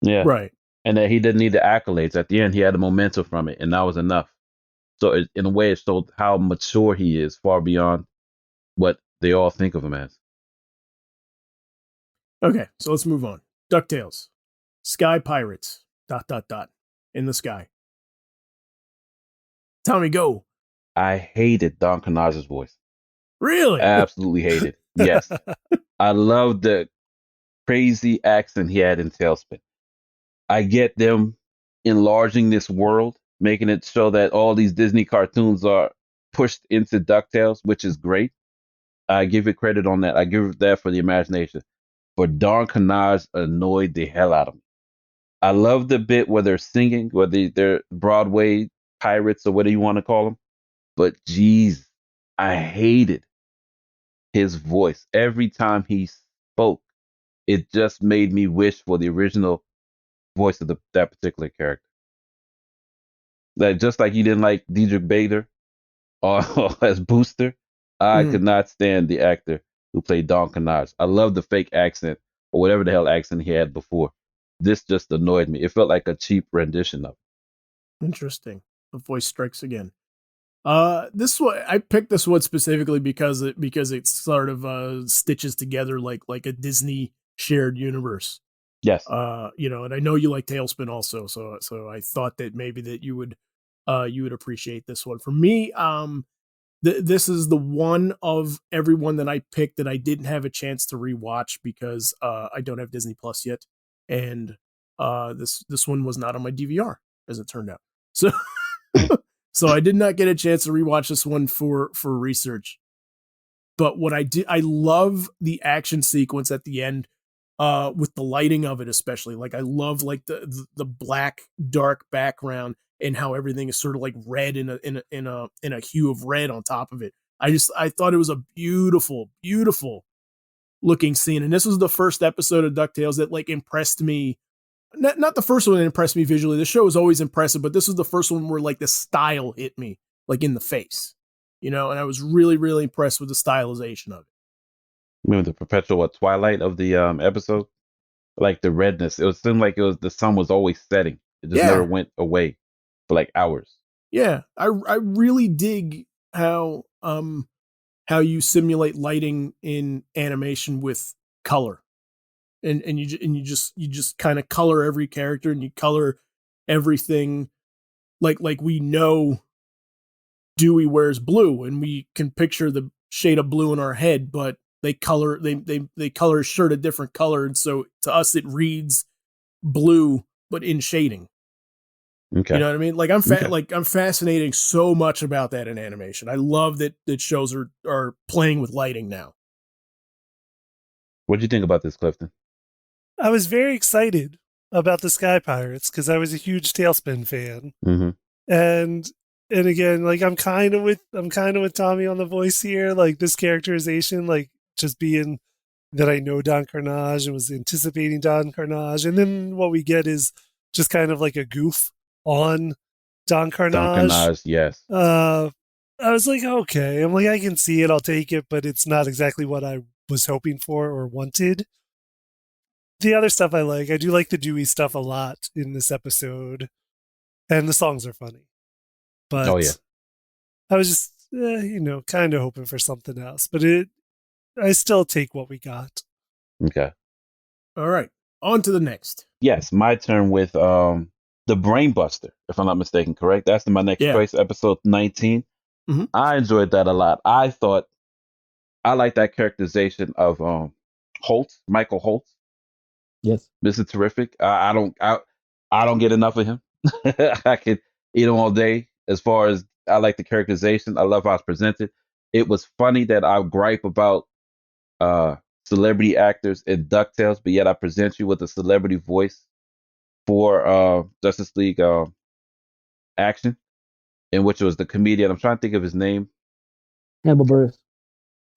Yeah. right. And that he didn't need the accolades. At the end, he had the momentum from it, and that was enough. So in a way, it showed how mature he is, far beyond what they all think of him as. Okay, so let's move on. DuckTales. Sky Pirates. ... In the sky. Tommy, go. I hated Don Knotts' voice. Really? Absolutely hated. Yes. I love the crazy accent he had in Tailspin. I get them enlarging this world, making it so that all these Disney cartoons are pushed into DuckTales, which is great. I give it credit on that. I give it that for the imagination. But Don Knotts annoyed the hell out of me. I love the bit where they're singing, whether they're Broadway pirates or whatever you want to call them. But geez, I hated his voice. Every time he spoke, it just made me wish for the original voice of that particular character. Like just like you didn't like Diedrich Bader or as Booster, I could not stand the actor who played Don Carnage. I love the fake accent or whatever the hell accent he had before. This just annoyed me. It felt like a cheap rendition of it. Interesting. The voice strikes again. This one I picked this one specifically because it sort of stitches together like a Disney shared universe. Yes. And I know you like Tailspin also, so I thought that maybe that you would appreciate this one. For me, this is the one of everyone that I picked that I didn't have a chance to rewatch because I don't have Disney Plus yet, and this one was not on my DVR as it turned out. So so I did not get a chance to rewatch this one for research. But what I love the action sequence at the end with the lighting of it, especially. Like I love like the black dark background and how everything is sort of like red in a hue of red on top of it. I thought it was a beautiful looking scene, and this was the first episode of DuckTales that like impressed me. Not the first one that impressed me visually. The show was always impressive, but this was the first one where like the style hit me like in the face, and I was really impressed with the stylization of it. Remember the perpetual twilight of the episode, like the redness. It seemed like the sun was always setting. It just never went away for like hours. Yeah, I really dig how you simulate lighting in animation with color. And you just kind of color every character and you color everything like we know Dewey wears blue and we can picture the shade of blue in our head, but they color his shirt a different color, and so to us it reads blue but in shading. Okay. You know what I mean? Like I'm fascinating so much about that in animation. I love that shows are playing with lighting now. What did you think about this, Clifton? I was very excited about the Sky Pirates because I was a huge Tailspin fan, and again, like I'm kind of with Tommy on the voice here. Like this characterization, like just being that I know Don Carnage and was anticipating Don Carnage, and then what we get is just kind of like a goof on Don Carnage. Don Carnage, yes. I was like, okay, I'm like, I can see it, I'll take it, but it's not exactly what I was hoping for or wanted. The other stuff I like. I do like the Dewey stuff a lot in this episode, and the songs are funny. But I was just, kind of hoping for something else. But I still take what we got. Okay. All right. On to the next. Yes, my turn with the Brainbuster, if I'm not mistaken, correct? That's my next choice, episode 19. Mm-hmm. I enjoyed that a lot. I thought I like that characterization of Michael Holtz. Yes, Mr. Terrific. I don't get enough of him. I could eat him all day. As far as I like the characterization, I love how it's presented. It was funny that I gripe about celebrity actors in DuckTales, but yet I present you with a celebrity voice for Justice League action, in which it was the comedian. I'm trying to think of his name. Hannibal Buress.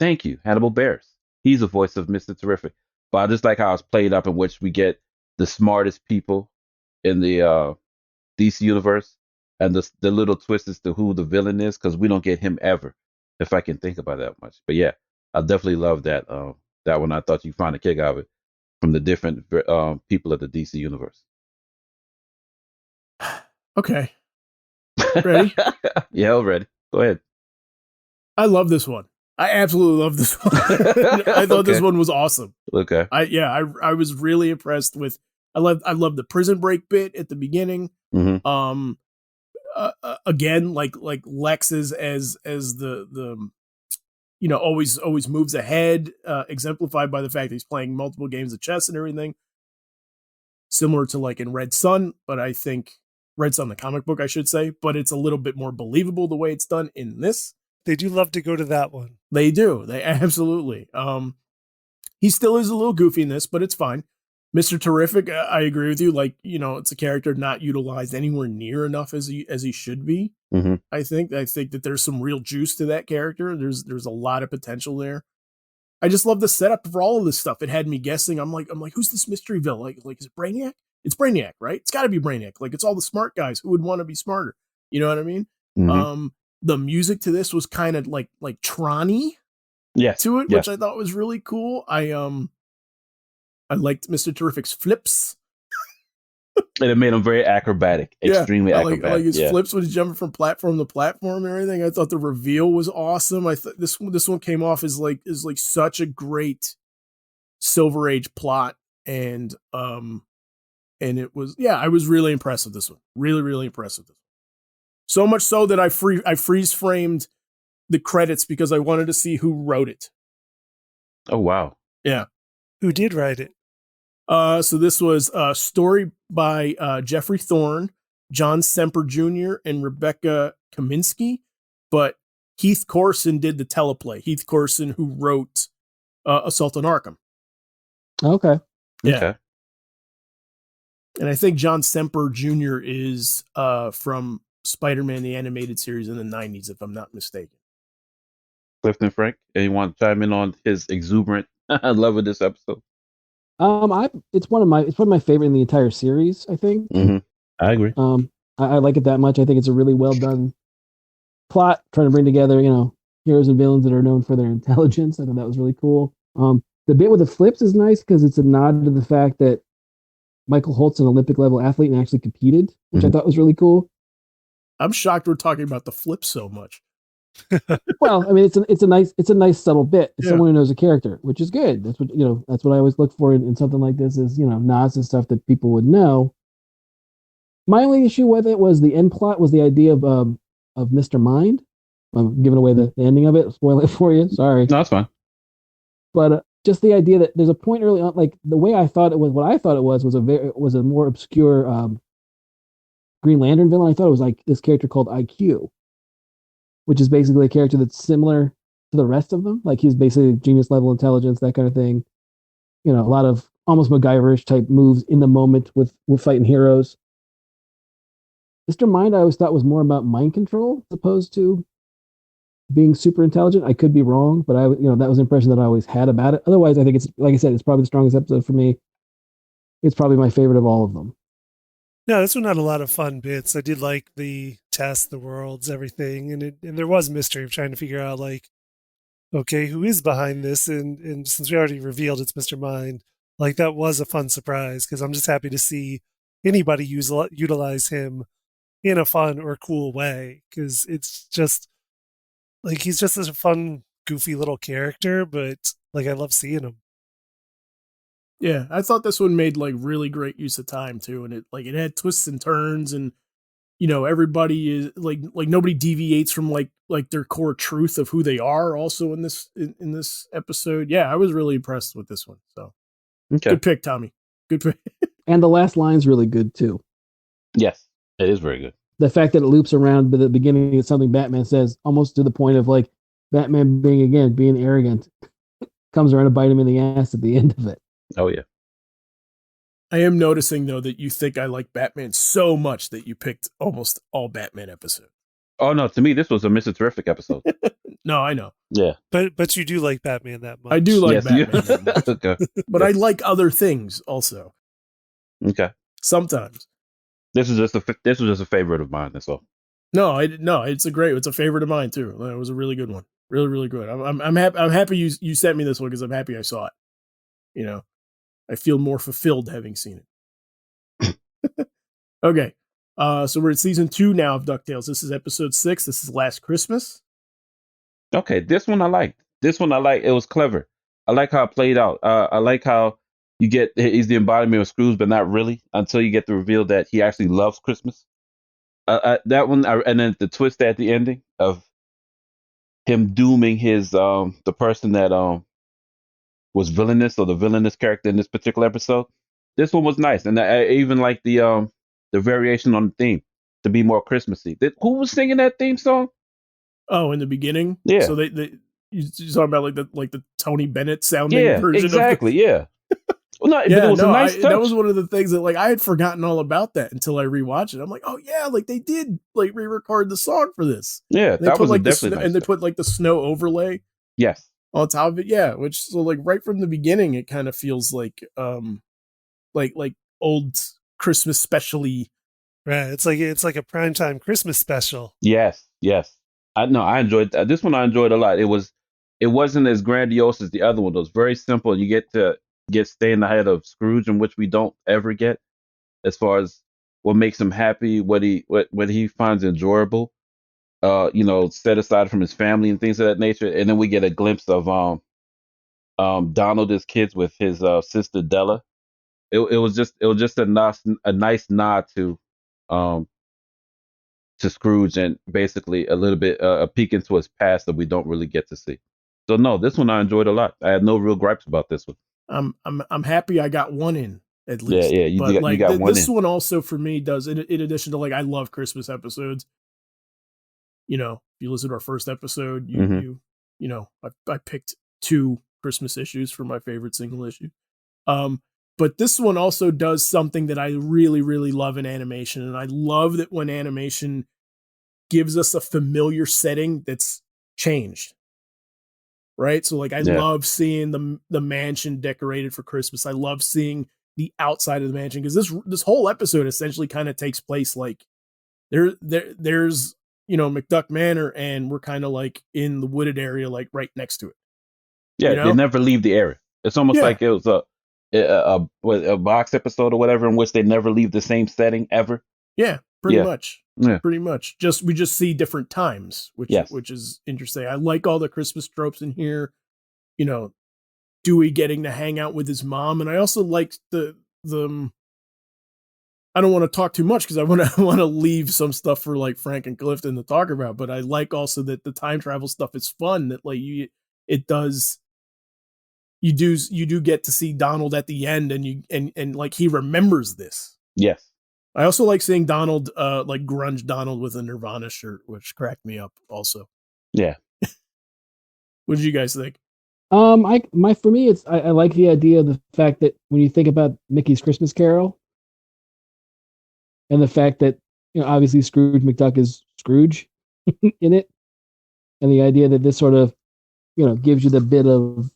Thank you, Hannibal Buress. He's the voice of Mr. Terrific. But I just like how it's played up, in which we get the smartest people in the DC universe, and the little twist as to who the villain is, because we don't get him ever, if I can think about that much. But yeah, I definitely love that that one. I thought you'd find a kick out of it from the different people of the DC universe. Okay. Ready? Yeah, ready. Go ahead. I love this one. I absolutely love this one. I thought this one was awesome. Okay. I was really impressed with. I love the prison break bit at the beginning. Mm-hmm. Again, like Lex is as the always moves ahead, exemplified by the fact that he's playing multiple games of chess and everything. Similar to like in Red Sun, but I think Red Sun, the comic book, I should say, but it's a little bit more believable the way it's done in this. They do love to go to that one. They do. They absolutely. He still is a little goofy in this, but it's fine. Mr. Terrific, I agree with you. Like, it's a character not utilized anywhere near enough as he should be. Mm-hmm. I think that there's some real juice to that character. There's a lot of potential there. I just love the setup for all of this stuff. It had me guessing. I'm like, who's this mystery villain? Like is it Brainiac? It's Brainiac, right? It's got to be Brainiac. Like, it's all the smart guys who would want to be smarter. You know what I mean? Mm-hmm. The music to this was kind of like Tron-y to it, which I thought was really cool. I liked Mr. Terrific's flips. And it made him very acrobatic, extremely acrobatic. Like his flips when he's jumping from platform to platform and everything. I thought the reveal was awesome. I thought this one came off as like such a great Silver Age plot, and it was, I was really impressed with this one. Really, really impressed with this one. So much so that I freeze framed the credits because I wanted to see who wrote it. Oh wow. Yeah. Who did write it? So this was a story by Jeffrey Thorne, John Semper Jr., and Rebecca Kaminsky, but Heath Corson did the teleplay. Heath Corson, who wrote Assault on Arkham. Okay. Yeah. Okay. And I think John Semper Jr. is from Spider-Man, the animated series in the 90s, if I'm not mistaken. Clifton Frank, anyone chime in on his exuberant love of this episode? It's one of my favorite in the entire series, I think. Mm-hmm. I agree. I like it that much. I think it's a really well done plot, trying to bring together, heroes and villains that are known for their intelligence. I thought that was really cool. The bit with the flips is nice because it's a nod to the fact that Michael Holt's an Olympic level athlete and actually competed, which I thought was really cool. I'm shocked we're talking about the flips so much. Well, I mean, it's a nice subtle bit. It's someone who knows a character, which is good. That's what I always look for in something like this is, nods and stuff that people would know. My only issue with it was the end plot was the idea of Mr. Mind. I'm giving away the ending of it, spoil it for you. Sorry. No, that's fine. But just the idea that there's a point early on, like the way I thought it was, what I thought it was a more obscure Green Lantern villain. I thought it was like this character called IQ, which is basically a character that's similar to the rest of them. Like he's basically genius level intelligence, that kind of thing. A lot of almost MacGyverish type moves in the moment with fighting heroes. Mr. Mind, I always thought was more about mind control as opposed to being super intelligent. I could be wrong, but that was the impression that I always had about it. Otherwise, I think it's, like I said, it's probably the strongest episode for me. It's probably my favorite of all of them. No, this one had a lot of fun bits. I did like the tests, the worlds, everything, and there was mystery of trying to figure out, like, okay, who is behind this? And since we already revealed it's Mr. Mind, like that was a fun surprise because I'm just happy to see anybody utilize him in a fun or cool way because it's just like he's just a fun, goofy little character, but like I love seeing him. Yeah, I thought this one made like really great use of time too, and it had twists and turns, and everybody is like nobody deviates from like their core truth of who they are. Also in this episode, yeah, I was really impressed with this one. So good pick, Tommy. Good pick. And the last line's really good too. Yes, it is very good. The fact that it loops around at the beginning is something Batman says, almost to the point of like Batman being arrogant, comes around to bite him in the ass at the end of it. Oh yeah. I am noticing though that you think I like Batman so much that you picked almost all Batman episodes. Oh no, to me this was a Mr. Terrific episode. No, I know. Yeah. But you do like Batman that much. I do like Batman that much. Okay. But I like other things also. Okay. Sometimes. This was just a favorite of mine, that's all. No, it's a favorite of mine too. It was a really good one. Really, really good. I'm happy you sent me this one because I'm happy I saw it. I feel more fulfilled having seen it. Okay. So we're in season 2 now of DuckTales. This is episode 6. This is Last Christmas. Okay, this one I liked. It was clever. I like how it played out. I like how you get he's the embodiment of Scrooge, but not really until you get the reveal that he actually loves Christmas. That one, and then the twist at the ending of him dooming his the person that was villainous or the villainous character in this particular episode. This one was nice, and I even like the variation on the theme to be more Christmassy. Who was singing that theme song? Oh, in the beginning, yeah. So you're talking about like the Tony Bennett sounding version. Exactly. Yeah. Well, no, but Yeah, it was a no, nice touch. that was one of the things that like I had forgotten all about that until I rewatched it. I'm like, oh yeah, like they did like re-record the song for this. Yeah, They that put was a like the definitely snow, nice and they touch. put like the snow overlay Yes. on top of it. Yeah, which so like right from the beginning, it kind of feels like old Christmas specially. Right. It's like a primetime Christmas special. Yes, yes. I enjoyed that. This one I enjoyed a lot. It wasn't as grandiose as the other one. It was very simple. You get to stay in the head of Scrooge, in which we don't ever get, as far as what makes him happy, what he finds enjoyable. Set aside from his family and things of that nature. And then we get a glimpse of Donald as kids with his sister Della. It was just a nice nod um to Scrooge, and basically a little bit a peek into his past that we don't really get to see. So no, this one I enjoyed a lot. I had no real gripes about this one. I'm happy I got one in at Yeah, least. yeah, you But got you like got one this in. one also for me does in addition to like I love Christmas episodes. You know, if you listen to our first episode, Hmm. I picked two Christmas issues for my favorite single issue. Um, but this one also does something that I really, really love in animation. And I love that when animation gives us a familiar setting that's changed. Right. So like I Yeah, love seeing the mansion decorated for Christmas. I love seeing the outside of the mansion because this whole episode essentially kind of takes place like there's McDuck Manor and we're kind of like in the wooded area like right next to it. You yeah. They know? never leave the area. It's almost Yeah. like it was a box episode or whatever, in which they never leave the same setting ever. Yeah, pretty Yeah, much. yeah, Pretty much. We just see different times, yes, which is interesting. I like all the Christmas tropes in here. You know, Dewey getting to hang out with his mom, and I also like the. I don't want to talk too much because I want to leave some stuff for like Frank and Clifton to talk about. But I like also that the time travel stuff is fun. That like it does. You do get to see Donald at the end, and and like he remembers this. yes, I also like seeing Donald, like grunge Donald with a Nirvana shirt, which cracked me up. Also, yeah, what did you guys think? For me, I like the idea of the fact that when you think about Mickey's Christmas Carol and the fact that obviously Scrooge McDuck is Scrooge in it, and the idea that this sort of gives you the bit of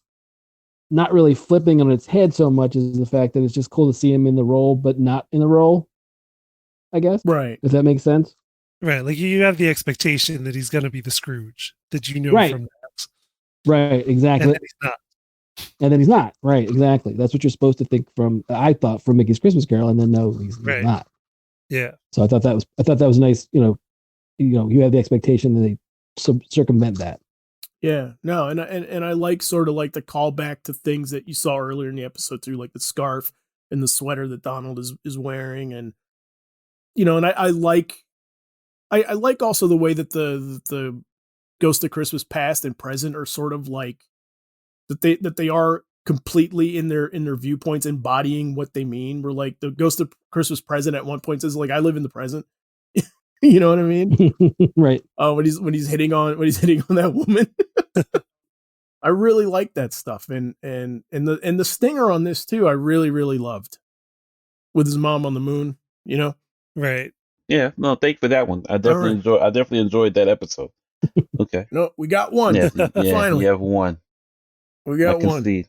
not really flipping on its head so much as the fact that it's just cool to see him in the role but not in the role. I guess. Right. Does that make sense? Right. Like you have the expectation that he's going to be the Scrooge that Right. from that. Right. Exactly. And then he's not. And then he's not. Right. Exactly. That's what you're supposed to think from. I thought from Mickey's Christmas Carol, and then no, he's Right. not. Yeah. So I thought that was nice. You have the expectation that they circumvent that. Yeah. No, and I like sort of like the callback to things that you saw earlier in the episode too, like the scarf and the sweater that Donald is wearing, and and I like also the way that the Ghost of Christmas Past and Present are sort of like that they are completely in their viewpoints embodying what they mean. We're like the Ghost of Christmas Present at one point says like I live in the present. You know what I mean? Right. When he's hitting on that woman. I really like that stuff, and the stinger on this too. I really really loved with his mom on the moon. Right. yeah. No, thank you for that one. I definitely enjoyed that episode. Okay. No, we got one. Yeah, yeah. Finally, You have one. we got I one. concede.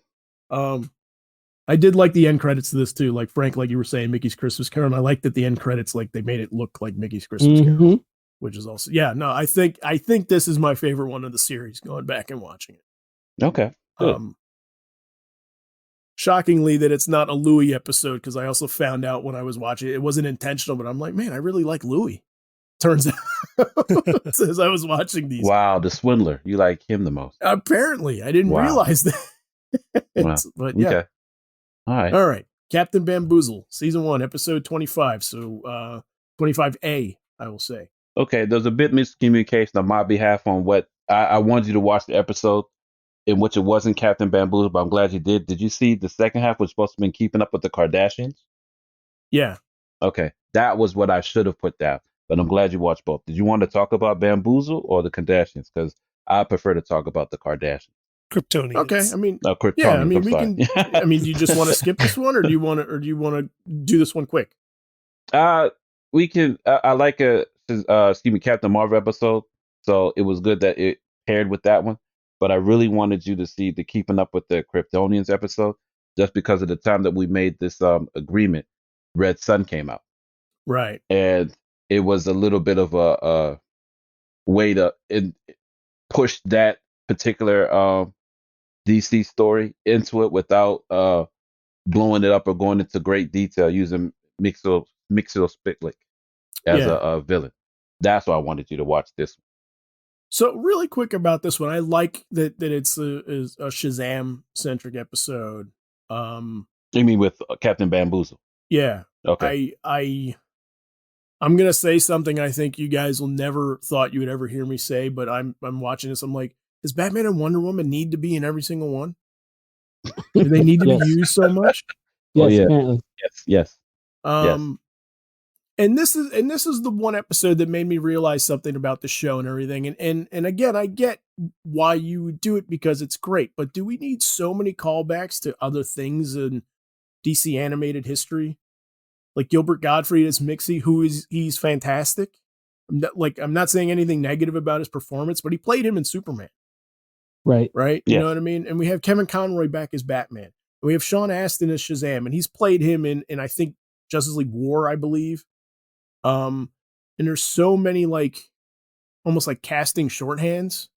I did like the end credits to this too. Like Frank, like you were saying, Mickey's Christmas Carol. And I like that the end credits, like they made it look like Mickey's Christmas Carol, which is also no. I think this is my favorite one of the series. Going back and watching it. Okay. Good. Shockingly, that it's not a Louis episode because I also found out when I was watching it wasn't intentional, but I'm like, man, I really like Louis. Turns out, as I was watching these. Wow, the swindler. You like him the most. Apparently, I didn't realize that. Wow. But yeah. Okay. All right. Captain Bamboozle, season 1, episode 25. So 25A, I will say. Okay, there's a bit miscommunication on my behalf on what I wanted you to watch the episode in which it wasn't Captain Bamboozle, but I'm glad you did. Did you see the second half was supposed to be Keeping Up with the Kardashians? Yeah. Okay, that was what I should have put down, but I'm glad you watched both. Did you want to talk about Bamboozle or the Kardashians? Because I prefer to talk about the Kardashians. Kryptonians. Okay, I mean, No, Kryptonians. yeah, I mean, I'm we sorry. can. I mean, do you just want to skip this one, or do you want to do this one quick? We can. I like excuse me, Captain Marvel episode. So it was good that it paired with that one. But I really wanted you to see the Keeping Up with the Kryptonians episode, just because of the time that we made this agreement. Red Sun came out, Right. and it was a little bit of a way to push that particular DC story into it without blowing it up or going into great detail using Mixel Spitlick as Yeah. a villain. That's why I wanted you to watch this one. So really quick about this one, I like that it's a Shazam centric episode. You mean with Captain Bamboozle? Yeah. Okay. I'm gonna say something I think you guys will never thought you would ever hear me say, but I'm watching this. I'm like, does Batman and Wonder Woman need to be in every single one? Do they need to Yes. be used so much? Yes, Oh, yeah. apparently. Yes. And this is the one episode that made me realize something about the show and everything. And again, I get why you would do it because it's great, but do we need so many callbacks to other things in DC animated history? Like Gilbert Gottfried as Mixie, he's fantastic. I'm not saying anything negative about his performance, but he played him in Superman. Right. Right? You Yes. know what I mean? And we have Kevin Conroy back as Batman. We have Sean Astin as Shazam, and he's played him in I think Justice League War, I believe. And there's so many almost like casting shorthands.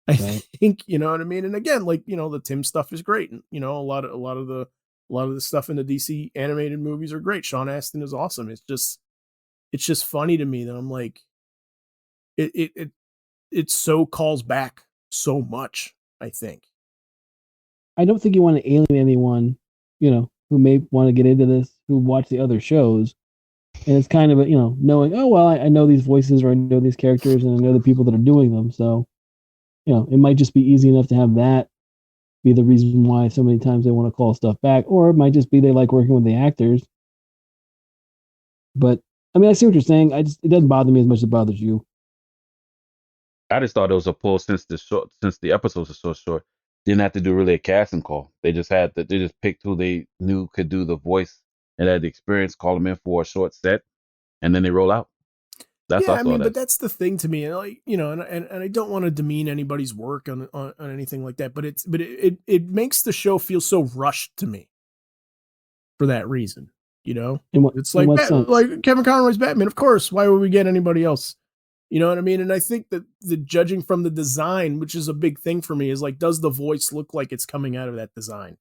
I think, you know what I mean? And again, the Tim stuff is great. And a lot of the stuff in the DC animated movies are great. Sean Astin is awesome. It's just funny to me that I'm like, it so calls back so much, I think. I don't think you want to alienate anyone, who may want to get into this, who watch the other shows. And it's kind of knowing, oh, well, I know these voices or I know these characters and I know the people that are doing them. So, it might just be easy enough to have that be the reason why so many times they want to call stuff back. Or it might just be they like working with the actors. But, I mean, I see what you're saying. It doesn't bother me as much as it bothers you. I just thought it was a pull since the episodes are so short. Didn't have to do really a casting call. They just picked who they knew could do the voice and had the experience, call them in for a short set, and then they roll out. That's I mean, but that's the thing to me, and and I don't want to demean anybody's work on anything like that, but it makes the show feel so rushed to me for that reason. It's like Kevin Conroy's Batman, of course. Why would we get anybody else? You know what I mean? And I think that the judging from the design, which is a big thing for me, is does the voice look like it's coming out of that design?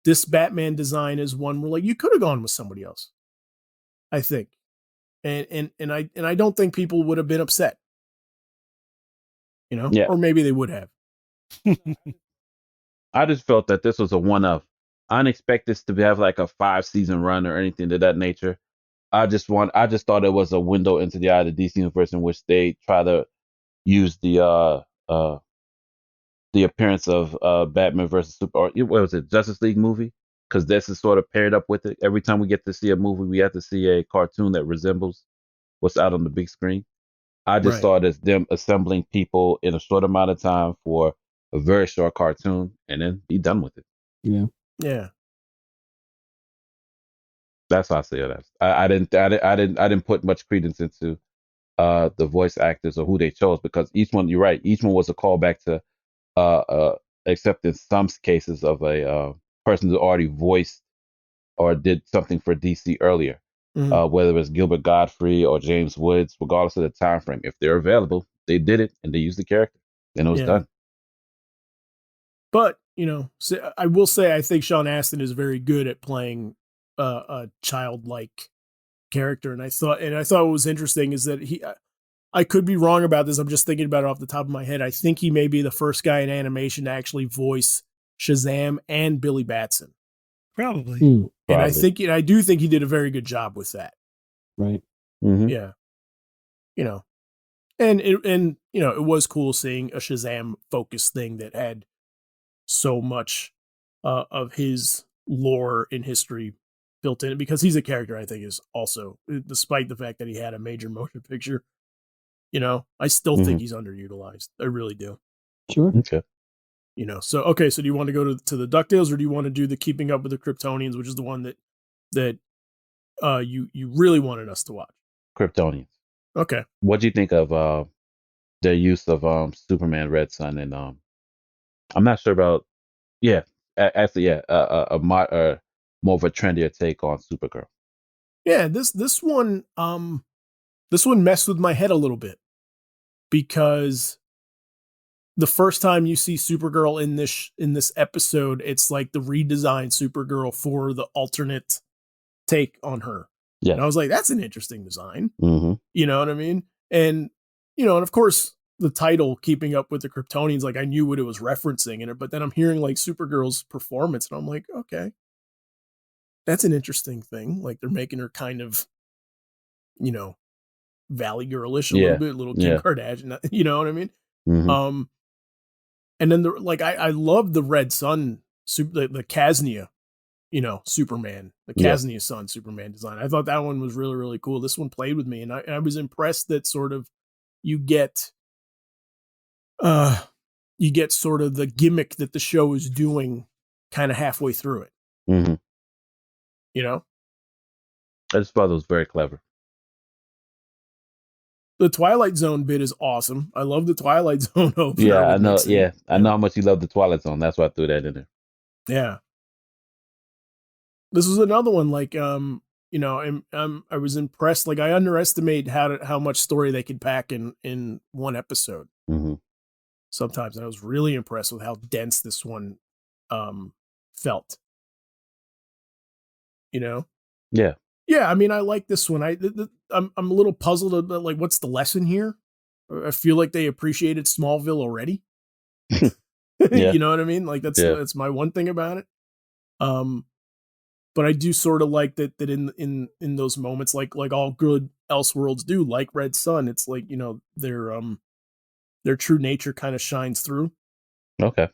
This Batman design is one where you could have gone with somebody else, I think. And I don't think people would have been upset. Yeah. Or maybe they would have. I just felt that this was a one-off. I didn't expect this to have like a 5-season run or anything to that nature. I just thought it was a window into the eye of the DC universe in which they try to use the appearance of Batman versus what was it, Justice League movie? Because this is sort of paired up with it. Every time we get to see a movie, we have to see a cartoon that resembles what's out on the big screen. I just saw it as them assembling people in a short amount of time for a very short cartoon and then be done with it. Yeah. Yeah. That's how I say it. I didn't put much credence into the voice actors or who they chose because each one, you're right, each one was a callback to except in some cases of a person who already voiced or did something for DC earlier. Whether it was Gilbert Godfrey or James Woods, regardless of the time frame, if they're available, they did it and they used the character, and it was done. But I will say I think Sean Astin is very good at playing a childlike character, and I thought what was interesting is that I could be wrong about this. I'm just thinking about it off the top of my head. I think he may be the first guy in animation to actually voice Shazam and Billy Batson. Probably. And I do think he did a very good job with that. Right. Mm-hmm. Yeah. And it was cool seeing a Shazam focused thing that had so much of his lore in history built in it because he's a character I think is also, despite the fact that he had a major motion picture, I still think he's underutilized. I really do. Sure. Okay. So okay, so do you want to go to the DuckTales, or do you want to do the Keeping Up with the Kryptonians, which is the one that you really wanted us to watch? Kryptonians. Okay. What do you think of their use of Superman Red Sun and I'm not sure about actually more of a trendier take on Supergirl. Yeah, this one messed with my head a little bit, because the first time you see Supergirl in this episode, it's like the redesigned Supergirl for the alternate take on her. Yeah. And I was like, that's an interesting design. Mm-hmm. You know what I mean? And and of course the title Keeping Up with the Kryptonians, like I knew what it was referencing in it, but then I'm hearing like Supergirl's performance and I'm like, okay, that's an interesting thing. Like they're making her kind of, Valley Girlish a little bit, little Kim Kardashian, you know what I mean? Mm-hmm. And then I love the Red Sun, the Kaznia, Superman, the Kaznia Sun Superman design. I thought that one was really, really cool. This one played with me, and I was impressed that sort of you get sort of the gimmick that the show is doing kind of halfway through it. Mm-hmm. I just thought it was very clever. The Twilight Zone bit is awesome. I love the Twilight Zone opener. Yeah, I know. Yeah, I know how much you love the Twilight Zone. That's why I threw that in there. Yeah. This was another one, like, I was impressed. Like, I underestimate how much story they could pack in one episode. Mm-hmm. Sometimes, and I was really impressed with how dense this one felt. Yeah. Yeah, I mean, I like this one. I'm a little puzzled about, like, what's the lesson here? I feel like they appreciated Smallville already. Yeah. You know what I mean? Like that's my one thing about it. But I do sort of like that in those moments, like all good Elseworlds do, like Red Sun, it's like, their true nature kind of shines through. Okay.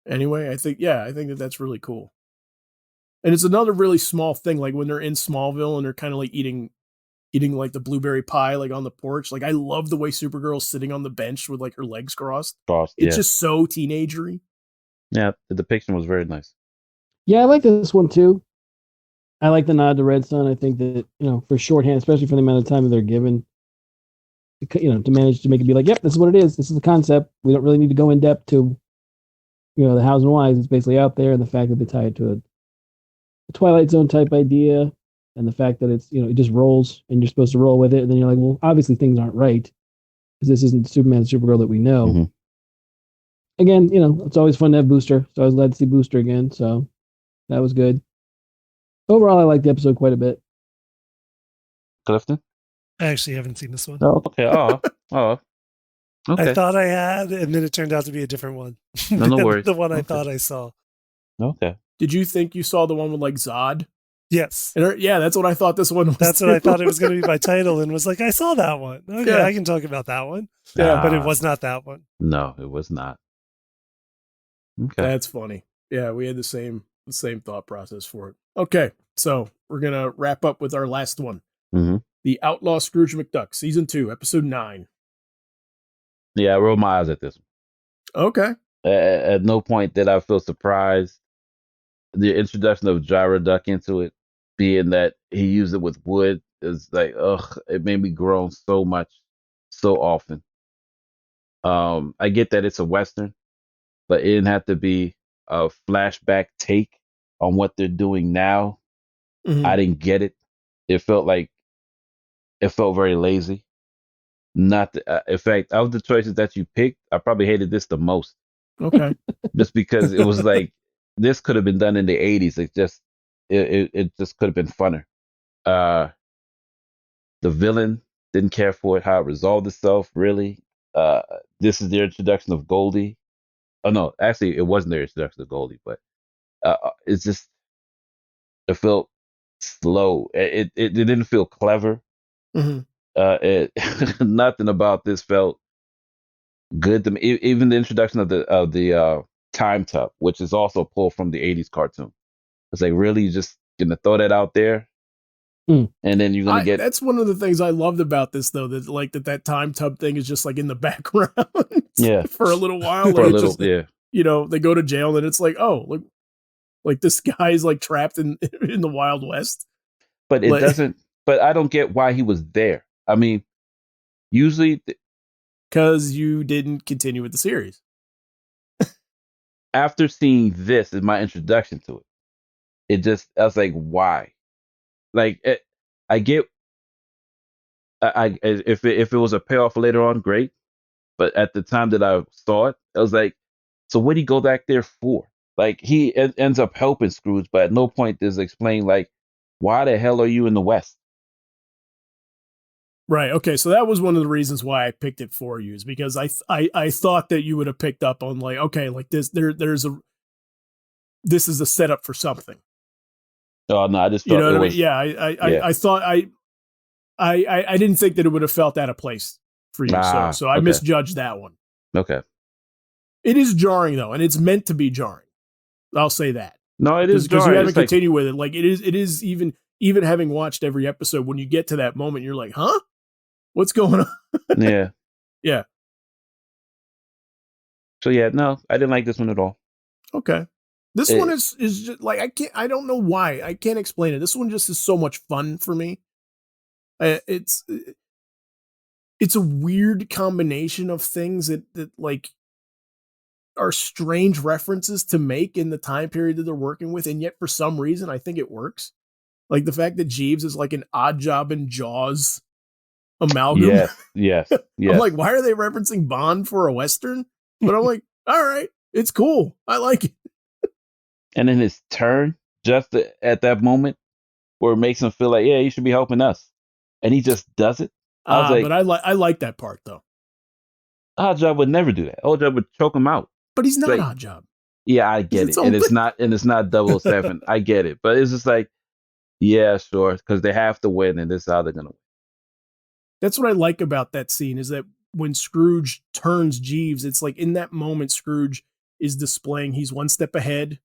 Anyway, I think that's really cool. And it's another really small thing, like when they're in Smallville and they're kind of like eating like the blueberry pie, like on the porch. Like I love the way Supergirl's sitting on the bench with like her legs crossed. It's just so teenagery. Yeah, the depiction was very nice. Yeah, I like this one too. I like the nod to Red Sun. I think that, for shorthand, especially for the amount of time that they're given, to manage to make it be like, yep, this is what it is. This is the concept. We don't really need to go in depth to, the hows and whys. It's basically out there, and the fact that they tie it to a Twilight Zone type idea, and the fact that it's, it just rolls and you're supposed to roll with it. And then you're like, well, obviously things aren't right because this isn't Superman and Supergirl that we know. Mm-hmm. Again, it's always fun to have Booster. So I was glad to see Booster again. So that was good. Overall, I liked the episode quite a bit. Clifton? I actually haven't seen this one. Oh, okay. Okay. I thought I had, and then it turned out to be a different one. No worries. The one I thought I saw. Okay. Did you think you saw the one with like Zod? Yes. Yeah, that's what I thought this one was. That's what I thought it was going to be by title, and was like, I saw that one. Okay, Yeah. I can talk about that one. Yeah. But it was not that one. No, it was not. Okay. That's funny. Yeah, we had the same thought process for it. Okay, so we're going to wrap up with our last one. Mm-hmm. The Outlaw Scrooge McDuck, Season 2, Episode 9. Yeah, I rolled my eyes at this one. Okay. At no point did I feel surprised. The introduction of Gyro Duck into it, being that he used it with wood, is like, it made me groan so much, so often. I get that it's a Western, but it didn't have to be a flashback take on what they're doing now. Mm-hmm. I didn't get it. It felt very lazy. Not in fact, of the choices that you picked, I probably hated this the most. Okay. Just because it was like, this could have been done in the 80s. It just could have been funner. The villain, didn't care for it, how it resolved itself, really. This is the introduction of Goldie. Oh no, actually it wasn't their introduction of Goldie, but it's just, it felt slow. It didn't feel clever. Mm-hmm. Nothing about this felt good to me. Even the introduction of the time tub, which is also pulled from the 80s cartoon. It's like, really, you're just gonna throw that out there, and then you're gonna get. That's one of the things I loved about this, though, that time tub thing is just like in the background, yeah, for a little while. For a little, yeah. they go to jail and it's like, oh, look, like this guy's like trapped in the Wild West. But it doesn't. But I don't get why he was there. I mean, usually because you didn't continue with the series. After seeing this is my introduction to it. I was like, why? Like, I get. If it was a payoff later on, great. But at the time that I saw it, I was like, so what did he go back there for? Like, he ends up helping Scrooge, but at no point does it explain, like, why the hell are you in the West? Right. Okay. So that was one of the reasons why I picked it for you, is because I thought that you would have picked up on like, okay, like this this is a setup for something. Oh no, I just felt I mean? Yeah. I thought I didn't think that it would have felt out of place for you. So I misjudged that one. Okay. It is jarring though, and it's meant to be jarring. I'll say that. No, it is because you haven't continued with it. Like it is even having watched every episode, when you get to that moment, you're like, huh? What's going on? Yeah. Yeah. So yeah, no, I didn't like this one at all. Okay. This one is just like, I don't know why. I can't explain it. This one just is so much fun for me. It's a weird combination of things that like are strange references to make in the time period that they're working with, and yet for some reason I think it works. Like the fact that Jeeves is like an Odd Job and Jaws amalgam. Yes. I'm like, why are they referencing Bond for a Western? But I'm like, all right, it's cool. I like it. And then his turn, just at that moment, where it makes him feel like, yeah, you should be helping us, and he just does it. I was like, but I like that part though. Odd Job would never do that. Odd Job would choke him out. But he's not Odd Job. Yeah, I get it, and it's not 007. I get it, but it's just like, yeah, sure, because they have to win, and this is how they're gonna win. That's what I like about that scene, is that when Scrooge turns Jeeves, it's like in that moment Scrooge is displaying he's one step ahead.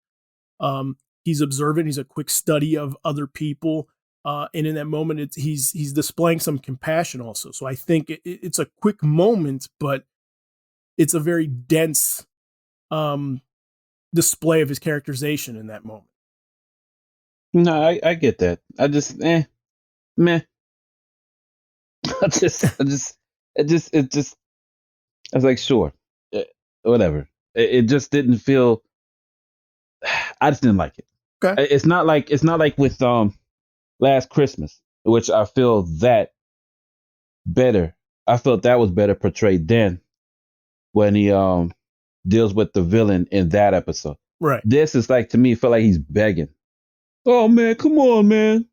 He's observant. He's a quick study of other people, and in that moment, he's displaying some compassion also. So I think it's a quick moment, but it's a very dense display of his characterization in that moment. No, I get that. I just meh. I was like, sure, whatever. It just didn't feel. I just didn't like it. Okay. It's not like with Last Christmas, which I feel that better. I felt that was better portrayed then, when he deals with the villain in that episode. Right. This is like, to me, it felt like he's begging. Oh man, come on, man.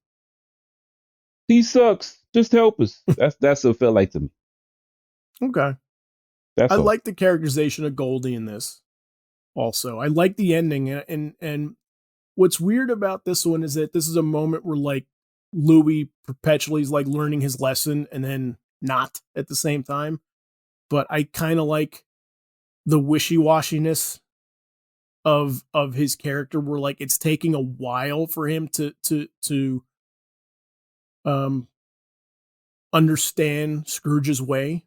He sucks. Just help us. That's what it felt like to me. Okay. I like the characterization of Goldie in this. Also, I like the ending, and what's weird about this one is that this is a moment where like Louis perpetually is like learning his lesson and then not at the same time. But I kind of like the wishy-washiness of his character, where like it's taking a while for him to understand Scrooge's way,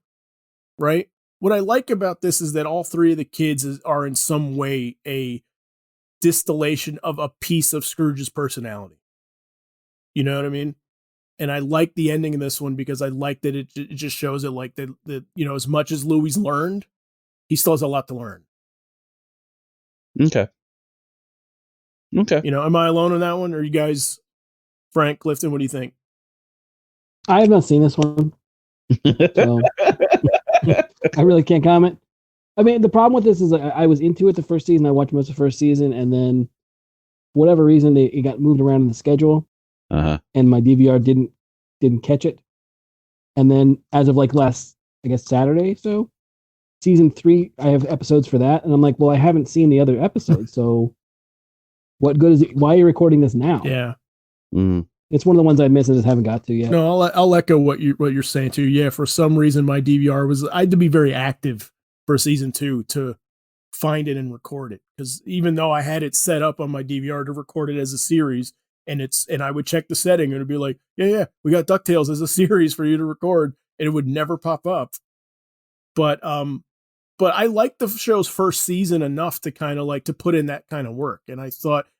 right? What I like about this is that all three of the kids are in some way a distillation of a piece of Scrooge's personality. You know what I mean? And I like the ending of this one because I like that it just shows it like that as much as Louis learned, he still has a lot to learn. Okay. Am I alone on that one? Or you guys, Frank, Clifton, what do you think? I have not seen this one. So I really can't comment. I mean, the problem with this is I was into it the first season. I watched most of the first season, and then for whatever reason, it got moved around in the schedule, and my DVR didn't catch it. And then as of like last, I guess, Saturday, so season 3, I have episodes for that, and I'm like, well, I haven't seen the other episodes, so what good is it? Why are you recording this now? Yeah. It's one of the ones I missed and just haven't got to yet. No, I'll echo what you're saying too. Yeah, for some reason my DVR I had to be very active for season 2 to find it and record it, because even though I had it set up on my DVR to record it as a series, and I would check the setting and it'd be like, yeah, we got DuckTales as a series for you to record, and it would never pop up. But but I liked the show's first season enough to kind of like to put in that kind of work. And I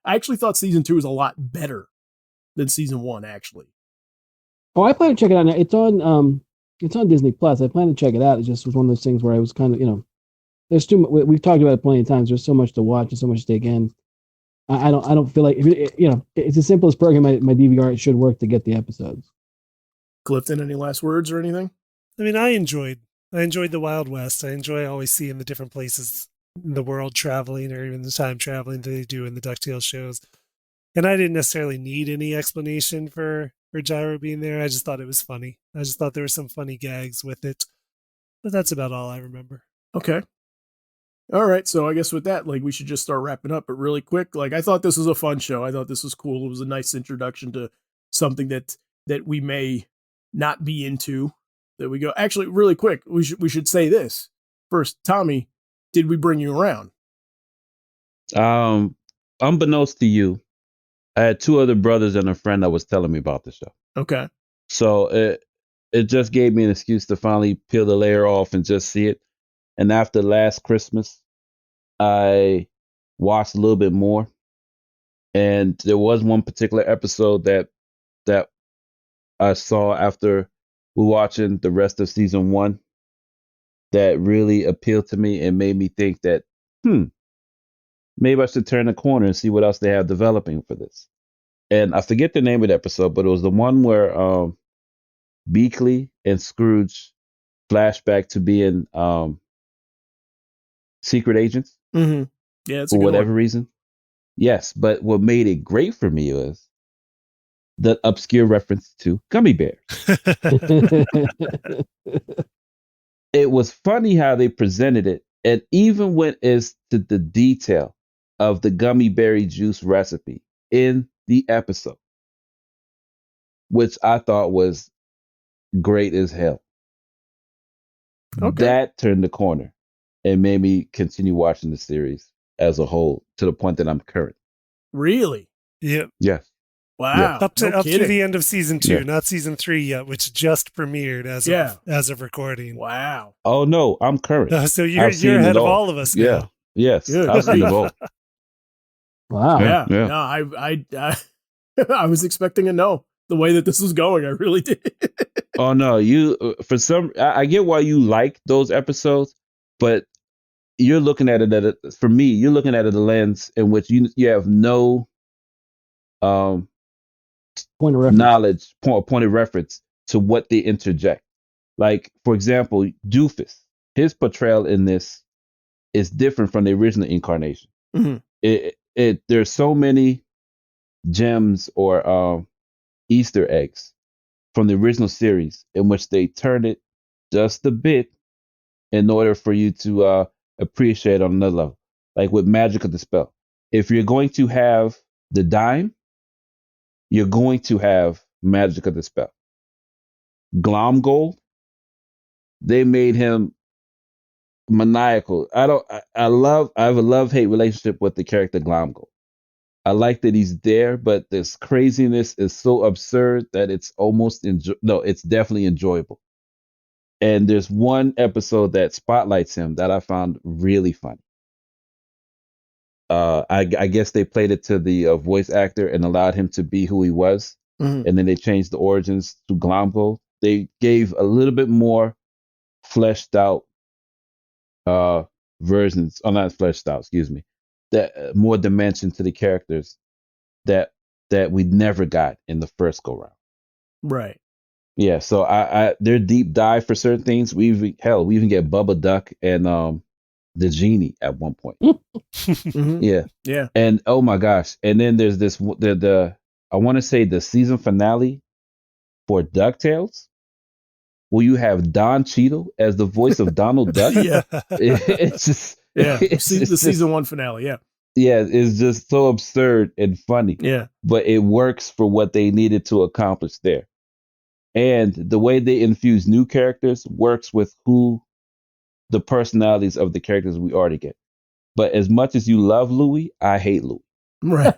actually thought season 2 was a lot better than season 1, actually. Oh, I plan to check it out now. It's on Disney Plus. I plan to check it out. It just was one of those things where I was kind of, there's too much. We've talked about it plenty of times. There's so much to watch and so much to take in. I don't feel like, it's the simplest program. My DVR, it should work to get the episodes. Clifton, any last words or anything? I mean, I enjoyed the Wild West. I enjoy always seeing the different places in the world traveling, or even the time traveling that they do in the DuckTales shows. And I didn't necessarily need any explanation for Gyro being there. I just thought it was funny. I just thought there were some funny gags with it. But that's about all I remember. Okay. All right. So I guess with that, like, we should just start wrapping up, but really quick. Like, I thought this was a fun show. I thought this was cool. It was a nice introduction to something that we may not be into. That we go, actually, really quick, we should say this first. Tommy, did we bring you around? Unbeknownst to you, I had 2 other brothers and a friend that was telling me about the show. Okay. So it just gave me an excuse to finally peel the layer off and just see it. And after last Christmas, I watched a little bit more. And there was one particular episode that I saw after we watching the rest of season 1 that really appealed to me and made me think that, maybe I should turn the corner and see what else they have developing for this. And I forget the name of the episode, but it was the one where Beakley and Scrooge flashback to being secret agents. Mm-hmm. Yeah, it's for whatever reason. Yes, but what made it great for me was the obscure reference to gummy bears. It was funny how they presented it, and even went as to the detail of the gummy berry juice recipe in the episode, which I thought was great as hell. Okay. That turned the corner and made me continue watching the series as a whole to the point that I'm current. Really? Yep. Yes. Wow. Yeah. Up to the end of season 2, Yeah. not season 3 yet, which just premiered as of recording. Wow. Oh no, I'm current. So you're ahead of all of us now. Yeah. Yes. Good. I've seen them all. Wow. Yeah. Yeah. No, I I was expecting a no. The way that this was going, I really did. Oh no, I get why you like those episodes, but you're looking at it for me, you're looking at it the lens in which you have no Point of reference. knowledge, point of reference to what they interject. Like, for example, Doofus, his portrayal in this is different from the original incarnation. Mm-hmm. There's so many gems or Easter eggs from the original series in which they turn it just a bit in order for you to appreciate it on another level. Like with Magic of the Spell. If you're going to have the dime, you're going to have Magic of the Spell. Glomgold, they made him maniacal. I have a love-hate relationship with the character Glomgold. I like that he's there, but this craziness is so absurd that it's almost it's definitely enjoyable. And there's one episode that spotlights him that I found really funny. I guess they played it to the voice actor and allowed him to be who he was. Mm-hmm. And then they changed the origins to Glomgold. They gave a little bit more fleshed out versions, or not fleshed out, excuse me, that more dimension to the characters that we never got in the first go round. Right. Yeah, so I they're deep dive for certain things. We even get Bubba Duck and the genie at one point. Mm-hmm. Yeah. And oh my gosh. And then there's this the I want to say the season finale for DuckTales, where you have Don Cheadle as the voice of Donald Duck. Yeah. It's just the season 1 finale. Yeah. Yeah, it's just so absurd and funny. Yeah. But it works for what they needed to accomplish there. And the way they infuse new characters works with the personalities of the characters we already get. But as much as you love Louis, I hate Louis. Right.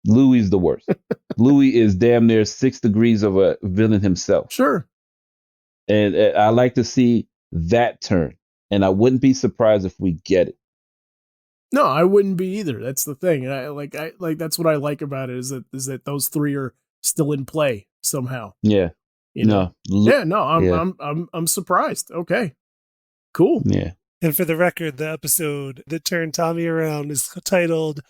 Louis is the worst. Louis is damn near 6 degrees of a villain himself. Sure. And I like to see that turn. and I wouldn't be surprised if we get it. No, I wouldn't be either. That's the thing. I like that's what I like about it is that those three are still in play somehow. Yeah. You know? No. Yeah, no, I'm surprised. Okay. Cool. Yeah. And for the record, the episode that turned Tommy around is titled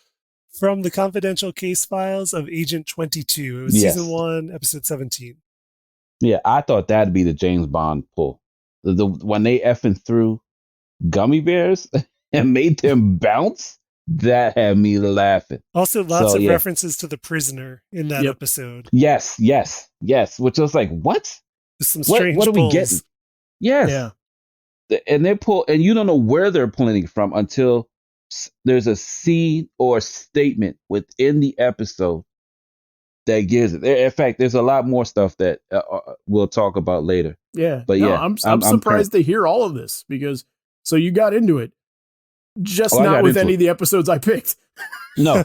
From the Confidential Case Files of Agent 22. It was season 1, episode 17. Yeah, I thought that'd be the James Bond pull. When they effing threw gummy bears and made them bounce, that had me laughing. Also, lots of references to The Prisoner in that episode. Yes. Which I was like, what? Some strange what are we pulls. getting? Yes. Yeah. And and you don't know where they're pulling it from until there's a scene or statement within the episode that gives it. In fact, there's a lot more stuff that we'll talk about later. Yeah. But no, yeah, I'm surprised to hear all of this because so you got into it, just not with any of the episodes I picked. No,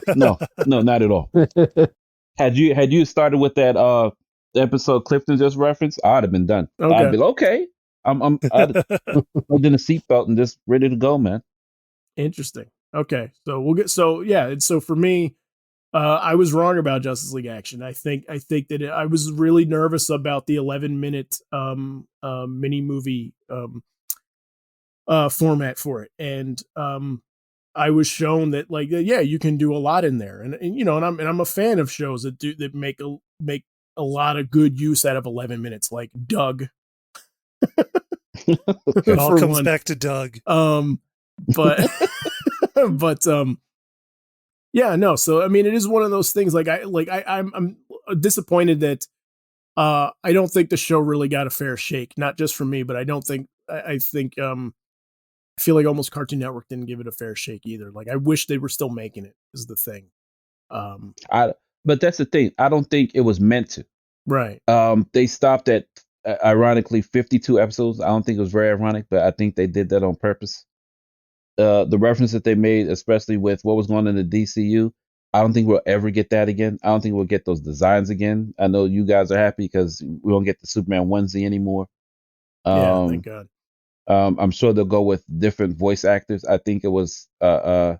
not at all. Had you started with that episode Clifton just referenced, I'd have been done. Okay. I'd be like, okay. I'd in a seatbelt and just ready to go, man. Interesting. Okay, so we'll get so for me, I was wrong about Justice League Action. I think that I was really nervous about the 11-minute mini movie format for it, and I was shown that you can do a lot in there, and I'm a fan of shows that make a lot of good use out of 11 minutes, like Doug. It all comes back to Doug. But yeah, no. So I mean, it is one of those things. I'm disappointed that I don't think the show really got a fair shake. Not just from me, but I think I feel like almost Cartoon Network didn't give it a fair shake either. Like I wish they were still making it. Is the thing. But that's the thing. I don't think it was meant to. Right. They stopped at ironically 52 episodes. I don't think it was very ironic, but I think they did that on purpose. The reference that they made, especially with what was going on in the DCU, I don't think we'll ever get that again. I don't think we'll get those designs again. I know you guys are happy because we won't get the Superman onesie anymore. Yeah, thank God. I'm sure they'll go with different voice actors. I think it was a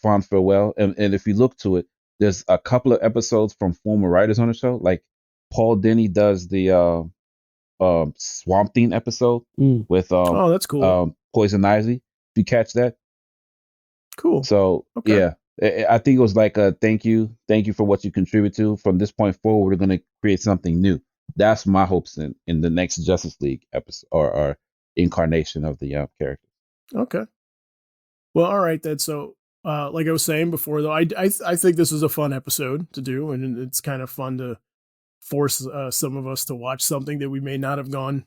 fond farewell. And if you look to it, there's a couple of episodes from former writers on the show, like Paul Dini does the Swamp Thing episode with oh, that's cool. Poison Ivy. If you catch that, cool. So yeah, I think it was like a thank you for what you contribute to. From this point forward, we're going to create something new. That's my hopes in the next Justice League episode or incarnation of the characters. Okay. Well, all right then. So, like I was saying before, though, I think this is a fun episode to do, and it's kind of fun to force some of us to watch something that we may not have gone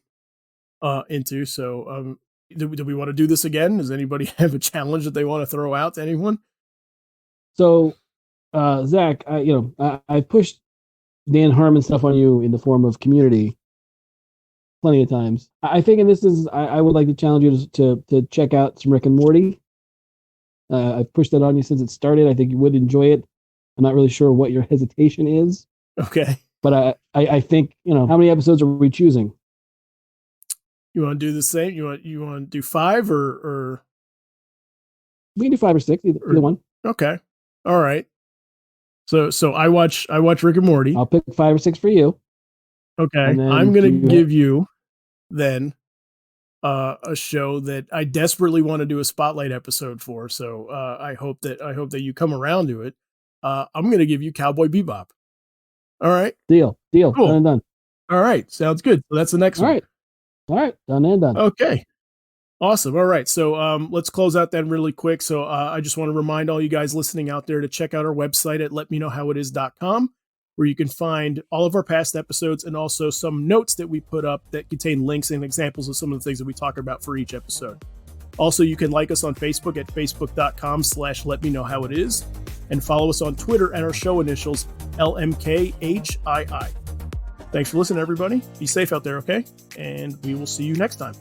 into. So, do we want to do this again? Does anybody have a challenge that they want to throw out to anyone? So, Zach, I pushed Dan Harmon stuff on you in the form of Community plenty of times. I think in this I would like to challenge you to check out some Rick and Morty. I've pushed that on you since it started. I think you would enjoy it. I'm not really sure what your hesitation is. Okay. But I think, how many episodes are we choosing? You want to do the same? You want to do 5 or we can do 5 or 6, either one. Okay. All right. So I watch Rick and Morty. I'll pick 5 or 6 for you. Okay. I'm going to give you then a show that I desperately want to do a spotlight episode for. So I hope that you come around to it. I'm going to give you Cowboy Bebop. All right. Deal. Cool. Done and done. All right. Sounds good. So that's the next one. All right. Done and done. Okay. Awesome. All right. So let's close out that really quick. So I just want to remind all you guys listening out there to check out our website at letmeknowhowitis.com, where you can find all of our past episodes and also some notes that we put up that contain links and examples of some of the things that we talk about for each episode. Also, you can like us on Facebook at facebook.com/letmeknowhowitis and follow us on Twitter at our show initials LMKHII. Thanks for listening, everybody. Be safe out there, okay? And we will see you next time.